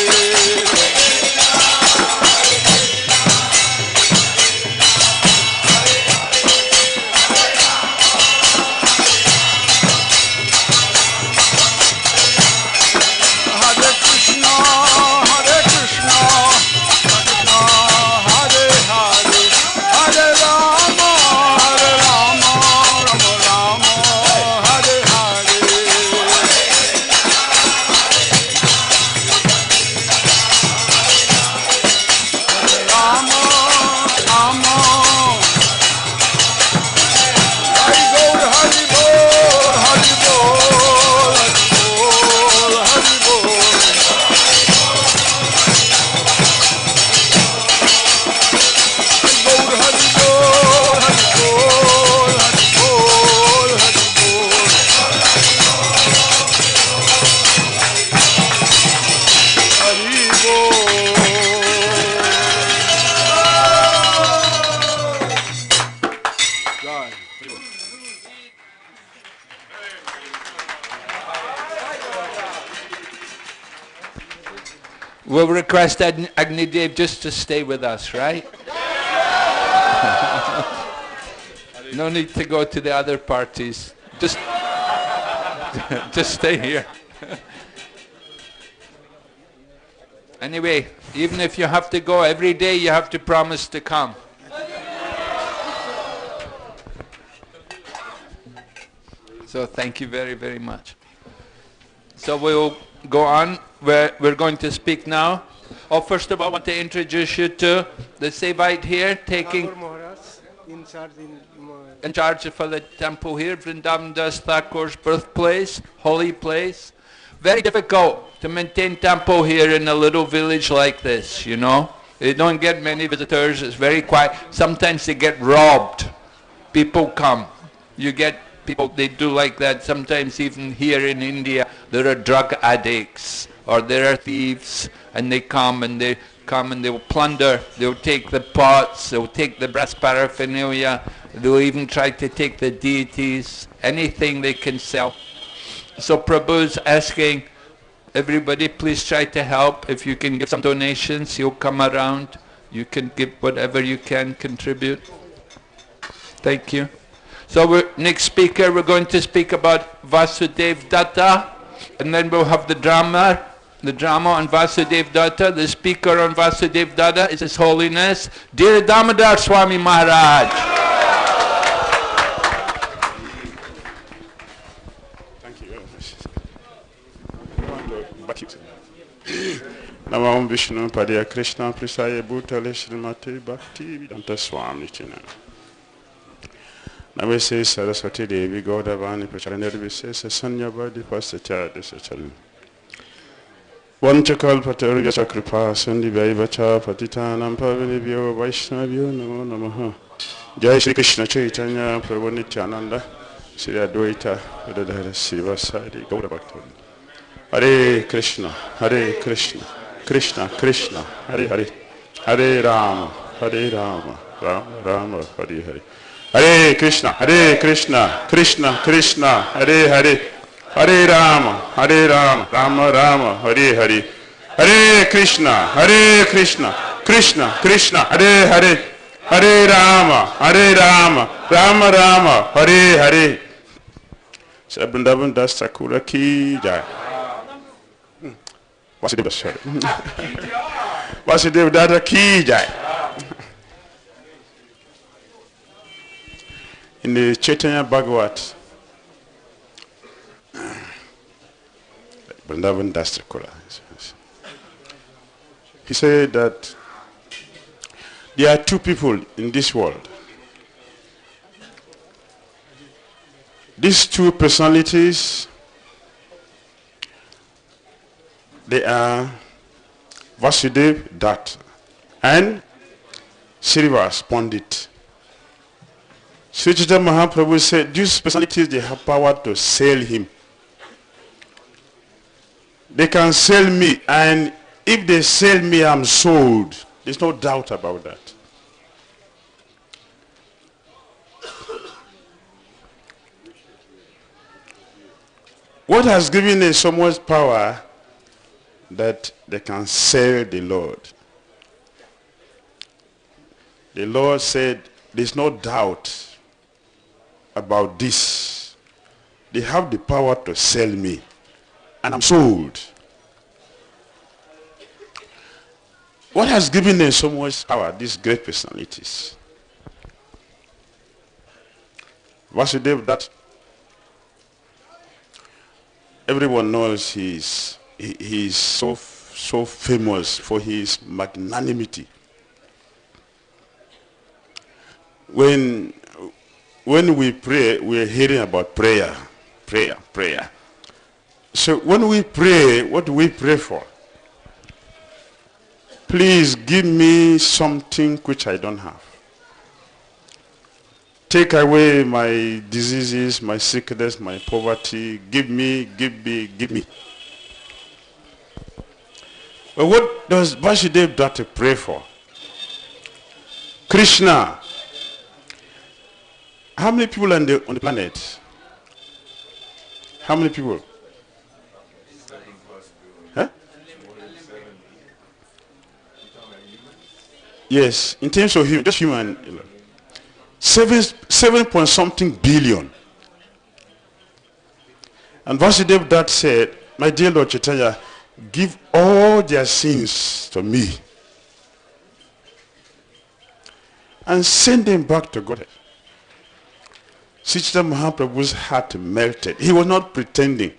Hare Krishna Hare Krishna Krishna Hare Hare Hare Rama Hare Rama Rama Rama Hare Hare Rama Rama Hari Bol Hari Bol Hari Bol Hari Bol Hari Bol Hari Bol Hari Bol Hari Bol Hari Bol Hari Bol We'll request Agni Dev just to stay with us, right? No need to go to the other parties. Just stay here. Anyway, even if you have to go every day, you have to promise to come. So thank you very, very much. So we'll go on. We're going to speak now. Oh, first of all, I want to introduce you to the Sevite here, taking in charge for the temple here. Vrindavan Das Thakur's birthplace, holy place. Very difficult to maintain temple here in a little village like this, you know. They don't get many visitors. It's very quiet. Sometimes they get robbed. People come. You get people, they do like that. Sometimes even here in India, there are drug addicts or there are thieves, and they come and they will plunder. They'll take the pots, they'll take the brass paraphernalia, they'll even try to take the deities, anything they can sell. So Prabhu's asking everybody, please try to help. If you can give some donations, he'll come around. You can give whatever you can contribute. Thank you. So next speaker, we're going to speak about Vasudev Datta, and then we'll have the drama on Vasudev Datta. The speaker on Vasudev Datta is His Holiness Dhir Damodar Swami Maharaj. Thank you very much. Namam Vishnu Padya Krishna Prisaya Bhutale Srimati Bhakti Vedanta Swami China. Namaste Saraswati Devi Gaudavani Pracharana Visesa Sanyabadi Pasachad Sachan. Vanchakal Patarya Sakripa Sandi Vaivacha Patitanam Pavinibhyo Vaishnavyo Namo Namaha. Jai Shri Krishna Chaitanya Prabhu Nityananda Sri Advaita Vedadara Srivasadi Gaudabhakta. Hare Krishna, Krishna Krishna, Hare Hare, Hare Rama, Rama Rama, Hare Hare. Hare Krishna, Krishna Krishna, Hare Hare, Hare Rama, Rama Rama, Hare Hare. Hare Krishna, Krishna Krishna, Hare Hare, Hare Rama, Rama Rama, Hare Hare. So Vrindavan Das Thakur ki jai. Vasudev Datta ki jai. In the Chaitanya Bhagavat, Vrindavan Das Thakur, he said that there are two people in this world. These two personalities, they are Vasudev Datta and Srivas Pandit. Sri Chaitanya Mahaprabhu said these personalities, they have power to sell him. They can sell me, and if they sell me, I'm sold. There's no doubt about that. What has given them so much power that they can sell the Lord? The Lord said, there's no doubt about this. They have the power to sell me, and I'm sold. What has given them so much power, these great personalities? Vasudev Datta, everyone knows he's so famous for his magnanimity. When we pray, we are hearing about prayer. So when we pray, what do we pray for? Please give me something which I don't have. Take away my diseases, my sickness, my poverty. Give me. But what does Vasudev Datta pray for? Krishna. How many people on the planet? How many people? Huh? Yes, in terms of human, just human, 7 point something billion. And Vasudev Datta said, my dear Lord Chaitanya, give all their sins to me and send them back to Godhead. Sister Mahaprabhu's heart melted. He was not pretending.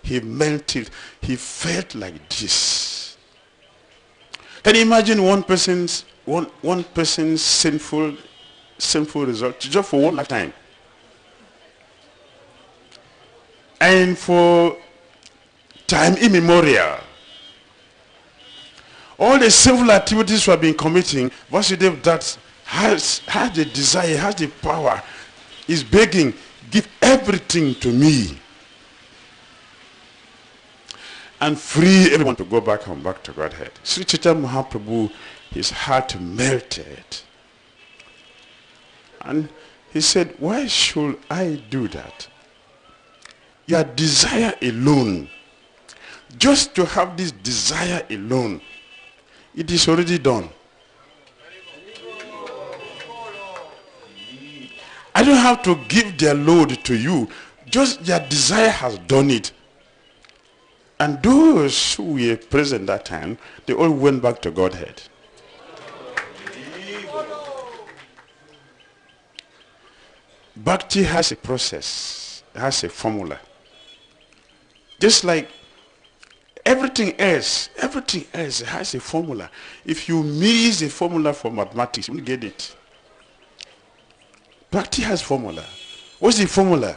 He melted. He felt like this. Can you imagine one person's sinful result just for one lifetime? And for time immemorial. All the sinful activities we have been committing, Vasudev that has the desire, has the power, is begging, give everything to me. And free everyone to go back home, back to Godhead. Sri Chaitanya Mahaprabhu, his heart melted. And he said, why should I do that? Your desire alone, just to have this desire alone, it is already done. I don't have to give their load to you. Just your desire has done it. And those who were present that time, they all went back to Godhead. Bhakti has a process, has a formula. Just like everything else has a formula. If you miss a formula for mathematics, you won't get it. Bhakti has formula. What's the formula?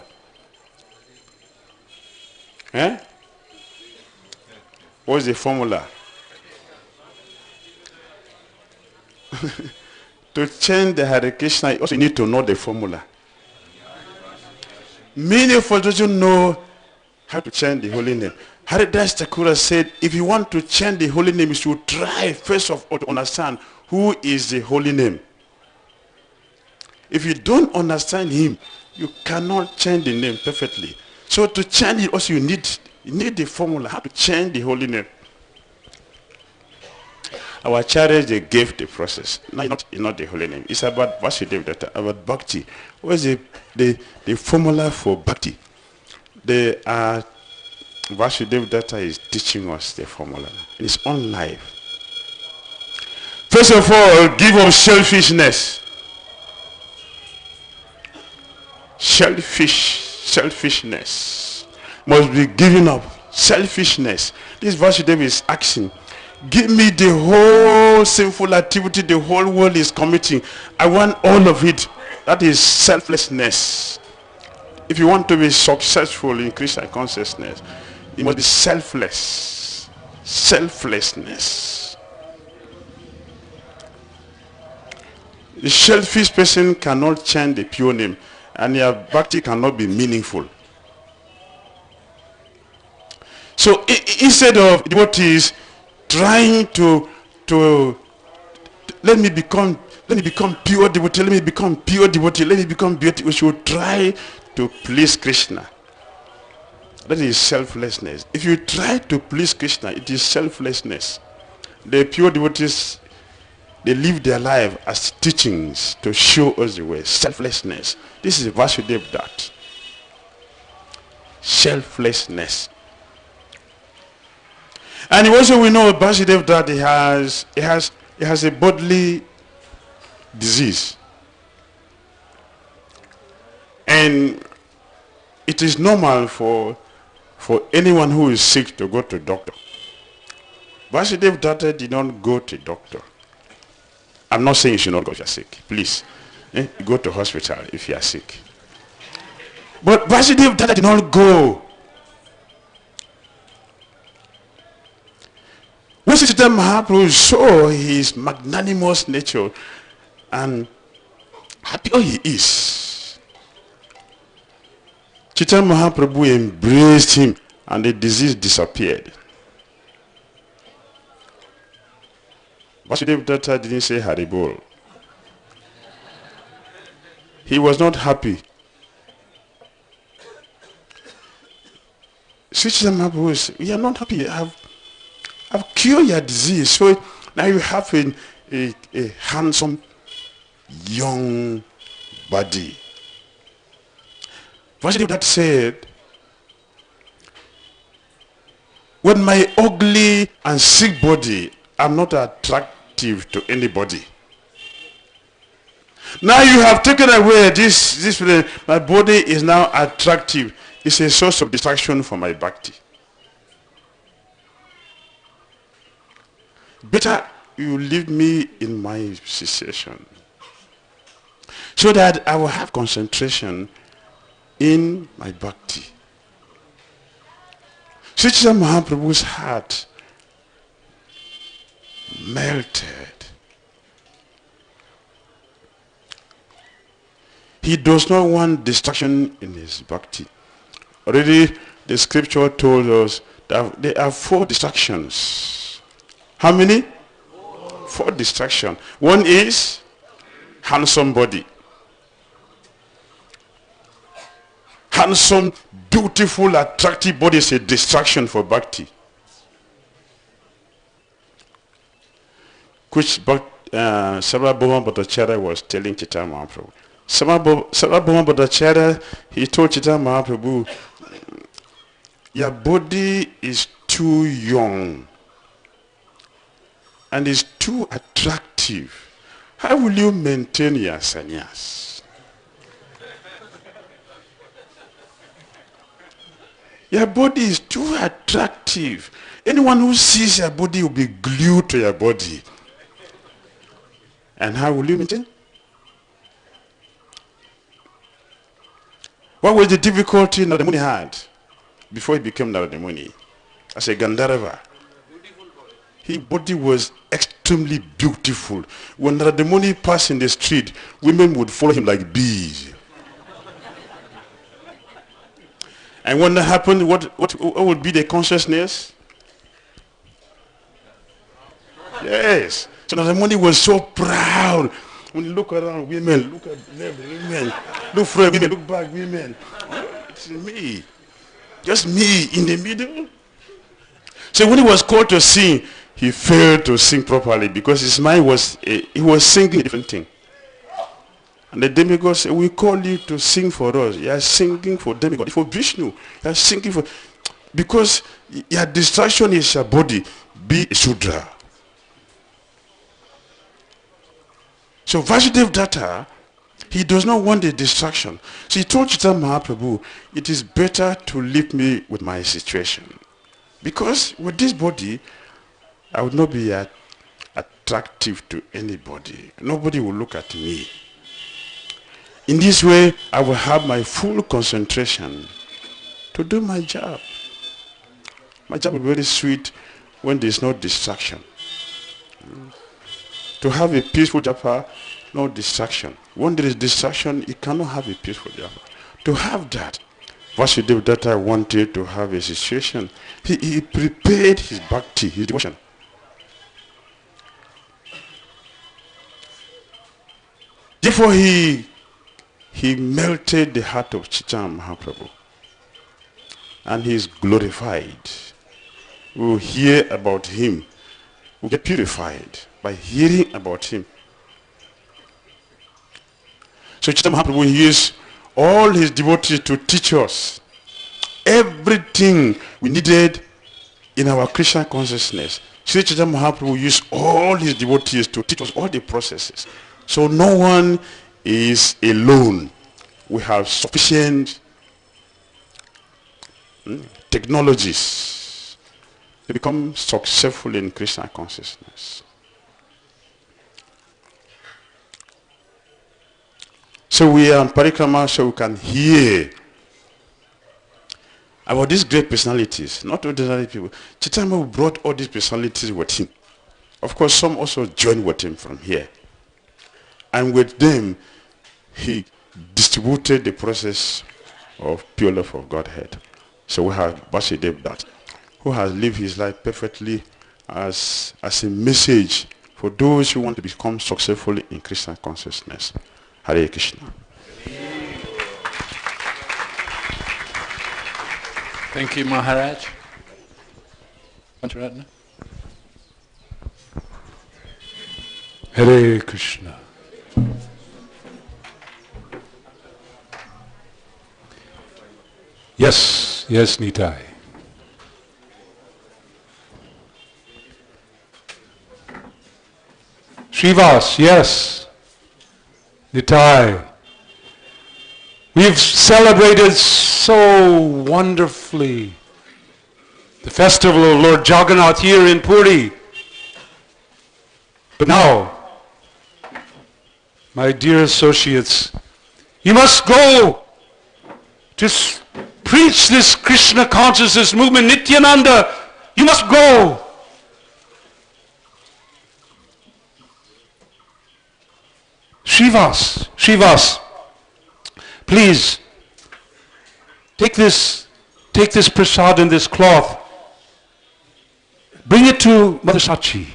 Eh? What's the formula? To change the Hare Krishna, you also need to know the formula. Many of us don't know how to change the holy name. Haridas Thakur said, if you want to change the holy name, you should try first of all to understand who is the holy name. If you don't understand him, you cannot change the name perfectly. So to change it also you need the formula, how to change the holy name. Our chariots, they gave the process. No, not the holy name. It's about Vasudeva, about Bhakti. What is the formula for Bhakti? Vasudeva Datta is teaching us the formula in his own life. First of all, give up selfishness. Selfishness must be given up. Selfishness. This Vasudeva is asking, give me the whole sinful activity the whole world is committing. I want all of it. That is selflessness. If you want to be successful in Krishna consciousness, you must be selfless. Selflessness. The selfish person cannot change the pure name, and your bhakti cannot be meaningful. So instead of devotees trying to let me become pure devotee, let me become pure devotee, let me become beauty, we should try to please Krishna. That is selflessness. If you try to please Krishna, it is selflessness. The pure devotees, they live their life as teachings to show us the way. Selflessness. This is Vasudeva Datta. Selflessness. And also we know Vasudeva Datta, he has a bodily disease. And it is normal for anyone who is sick to go to doctor. Vasudeva Datta did not go to doctor. I'm not saying you should not go if you're sick. Please, go to hospital if you are sick. But Vasudeva Datta did not go. When Chaitanya Mahaprabhu saw his magnanimous nature and happy he is, Chaitanya Mahaprabhu embraced him and the disease disappeared. Vasudeva Datta didn't say Haribol. He was not happy. Chaitanya Mahaprabhu said, we are not happy. I've cured your disease. So now you have a handsome young body. Vasudeva Datta said, when my ugly and sick body, I'm not attractive to anybody. Now you have taken away this my body is now attractive. It's a source of distraction for my bhakti. Better you leave me in my cessation, so that I will have concentration in my bhakti. Sri Chaitanya Mahaprabhu's heart melted. He does not want distraction in his bhakti. Already the scripture told us that there are 4 distractions. How many? 4 distractions. One is handsome body. Handsome, beautiful, attractive body is a distraction for bhakti. Which Sarvabhauma Bhattacharya was telling Chaitanya Mahaprabhu. Sarvabhauma Bhattacharya, he told Chaitanya Mahaprabhu, your body is too young and is too attractive. How will you maintain your sannyas? Your body is too attractive. Anyone who sees your body will be glued to your body. And how will you maintain? What was the difficulty Narada Muni had before he became Narada Muni? As a Gandharva, his body was extremely beautiful. When Narada Muni passed in the street, women would follow him like bees. And when that happened, what would be the consciousness? Yes. So Narada Muni was so proud. When you look around, women, look at left, women, look front, women, look back, women. It's me. Just me in the middle. So when he was called to sing, he failed to sing properly because his mind was, he was singing a different thing. And the demigod said, we call you to sing for us. You are singing for demigod, for Vishnu. You are singing for, because your distraction is your body. Be a Shudra. So Vasudev Datta, he does not want a distraction. So he told Chaitanya Mahaprabhu, it is better to leave me with my situation. Because with this body, I would not be attractive to anybody. Nobody will look at me. In this way, I will have my full concentration to do my job. My job will be very sweet when there is no distraction. To have a peaceful japa, no distraction. When there is distraction, you cannot have a peaceful japa. To have that, Vasudeva Datta wanted to have a situation. He prepared his bhakti, his devotion. Therefore, he melted the heart of Chaitanya Mahaprabhu. And he is glorified. We will hear about him. We will get purified by hearing about him. So Chaitanya Mahaprabhu used all his devotees to teach us everything we needed in our Krishna consciousness. Sri Chaitanya Mahaprabhu used all his devotees to teach us all the processes. So no one is alone. We have sufficient technologies to become successful in Krishna consciousness. So we are on parikrama so we can hear about these great personalities, not ordinary people. Chaitanya brought all these personalities with him. Of course, some also joined with him from here. And with them, he distributed the process of pure love of Godhead. So we have Vasudeva Datta, who has lived his life perfectly as a message for those who want to become successful in Krishna consciousness. Hare Krishna. Thank you, Maharaj. Hare Krishna. Yes, yes, Nitai. Srivas, yes. Nitai. We've celebrated so wonderfully the festival of Lord Jagannath here in Puri. But now, my dear associates, you must go to preach this Krishna consciousness movement, Nityananda. You must go. Shrivas, please take this prasad and this cloth. Bring it to Mother Sachi.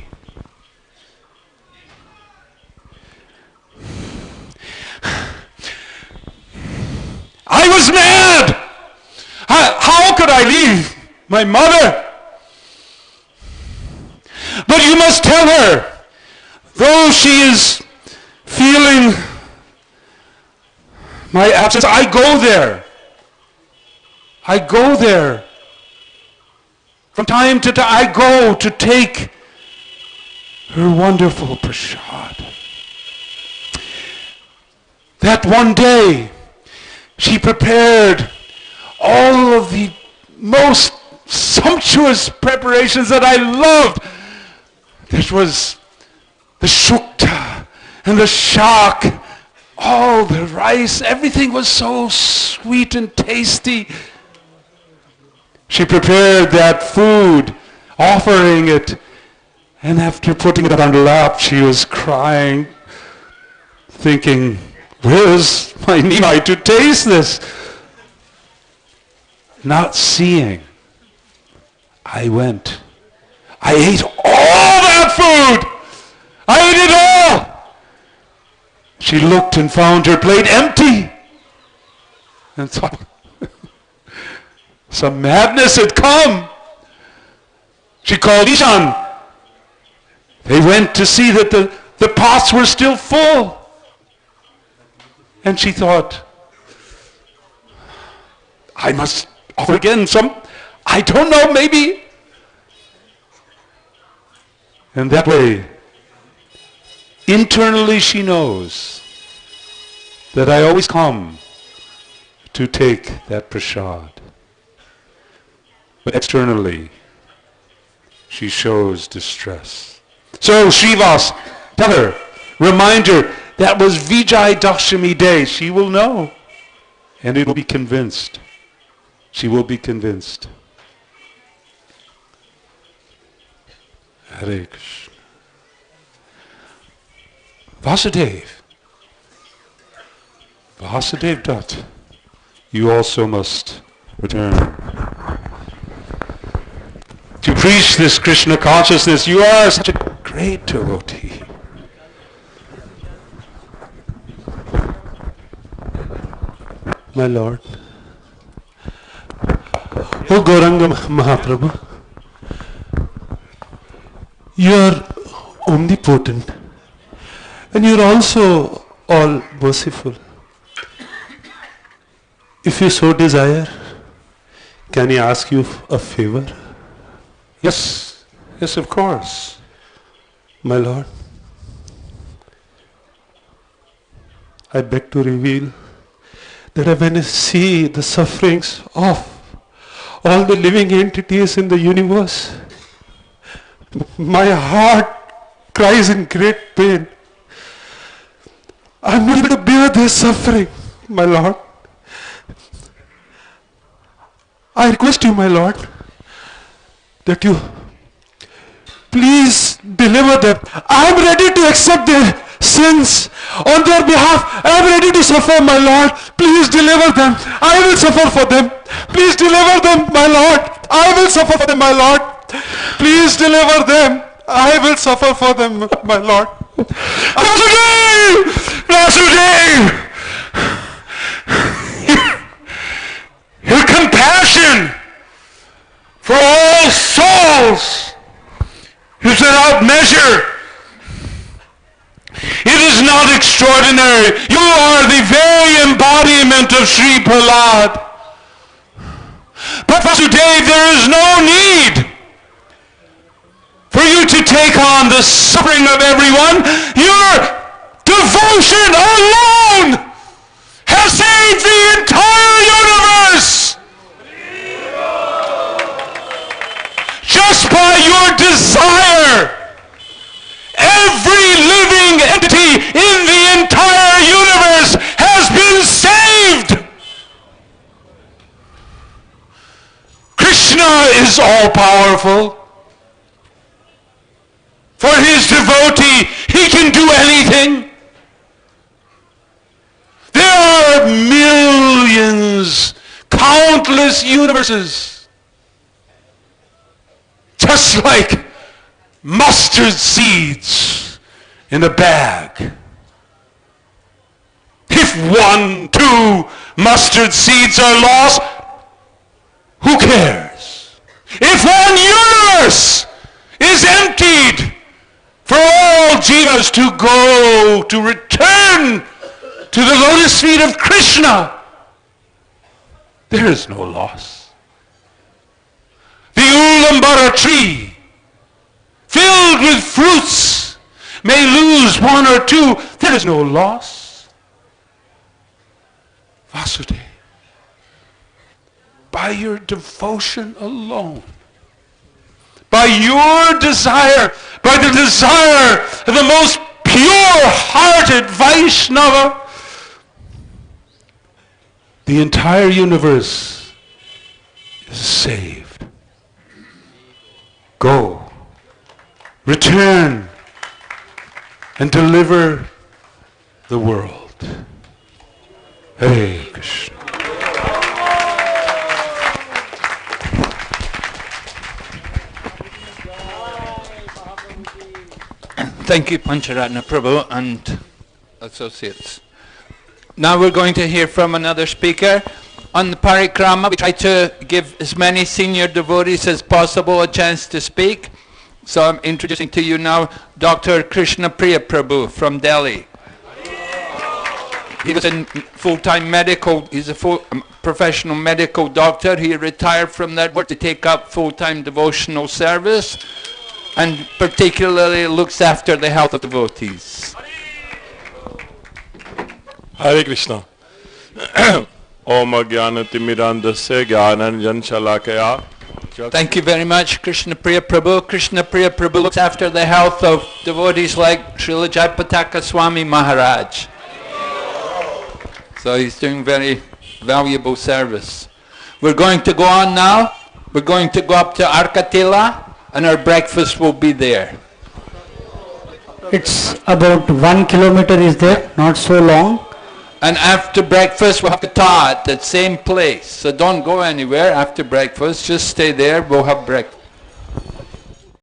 I was mad. How could I leave my mother? But you must tell her, though she is feeling my absence, I go there. I go there. From time to time, I go to take her wonderful prasad. That one day, she prepared all of the most sumptuous preparations that I loved. This was the shukta and the shak, all the rice, everything was so sweet and tasty. She prepared that food, offering it, and after putting it on her lap, she was crying, thinking, where's my Nimai to taste this? Not seeing, I went. I ate all that food. I ate it all. She looked and found her plate empty and thought, some madness had come. She called Ishan. They went to see that the pots were still full. And she thought, I must offer again some, I don't know, maybe. And that way, internally she knows that I always come to take that prasad. But externally, she shows distress. So Shrivas, tell her, remind her, that was Vijay Dakshami Day. She will know. And it will be convinced. She will be convinced. Hare Krishna. Vasudev. Vasudev Dutt. You also must return. To preach this Krishna consciousness, you are such a great devotee. My Lord. Oh Gauranga Mahaprabhu, you are omnipotent and you are also all merciful. If you so desire, can I ask you a favor? Yes, yes, of course. My Lord, I beg to reveal that when I see the sufferings of all the living entities in the universe, my heart cries in great pain. I'm not able to bear their suffering, my Lord. I request you, my Lord, that you please deliver them. I'm ready to accept their sins on their behalf. I'm ready to suffer, my Lord. Please deliver them. I will suffer for them. Please deliver them, my Lord. I will suffer for them, my Lord. Please deliver them. I will suffer for them, my Lord. Vasudev! Vasudev! Your compassion for all souls is without measure. It is not extraordinary. You are the very embodiment of Sri Prahlad. But Vasudev, there is no need for you to take on the suffering of everyone. You're devotion alone has saved the entire universe. Just by your desire, every living entity in the entire universe has been saved. Krishna is all-powerful. For his devotee, he can do anything. There are millions, countless universes, just like mustard seeds in a bag. If 1, 2 mustard seeds are lost, who cares? If one universe is emptied for all jivas to go, to return to the lotus feet of Krishna, there is no loss. The ulambara tree, filled with fruits, may lose 1 or 2. There is no loss. Vasudeva, by your devotion alone, by your desire, by the desire of the most pure-hearted Vaishnava, the entire universe is saved. Go, return, and deliver the world. Hare Krishna. Thank you, Pancharatna Prabhu and associates. Now we're going to hear from another speaker. On the parikrama, we try to give as many senior devotees as possible a chance to speak. So I'm introducing to you now Dr. Krishna Priya Prabhu from Delhi. He was in full-time medical, he's a professional medical doctor. He retired from that work to take up full-time devotional service, and particularly looks after the health of devotees. Hare Krishna. Om Jnana Timirandasya Jnananjan Shalakaya. Thank you very much, Krishna Priya Prabhu. Krishna Priya Prabhu looks after the health of devotees like Srila Jayapataka Swami Maharaj. So he's doing very valuable service. We're going to go on now. We're going to go up to Arkatila, and our breakfast will be there. It's about 1 kilometer is there, not so long. And after breakfast, we'll have Katha at that same place. So don't go anywhere after breakfast. Just stay there. We'll have breakfast.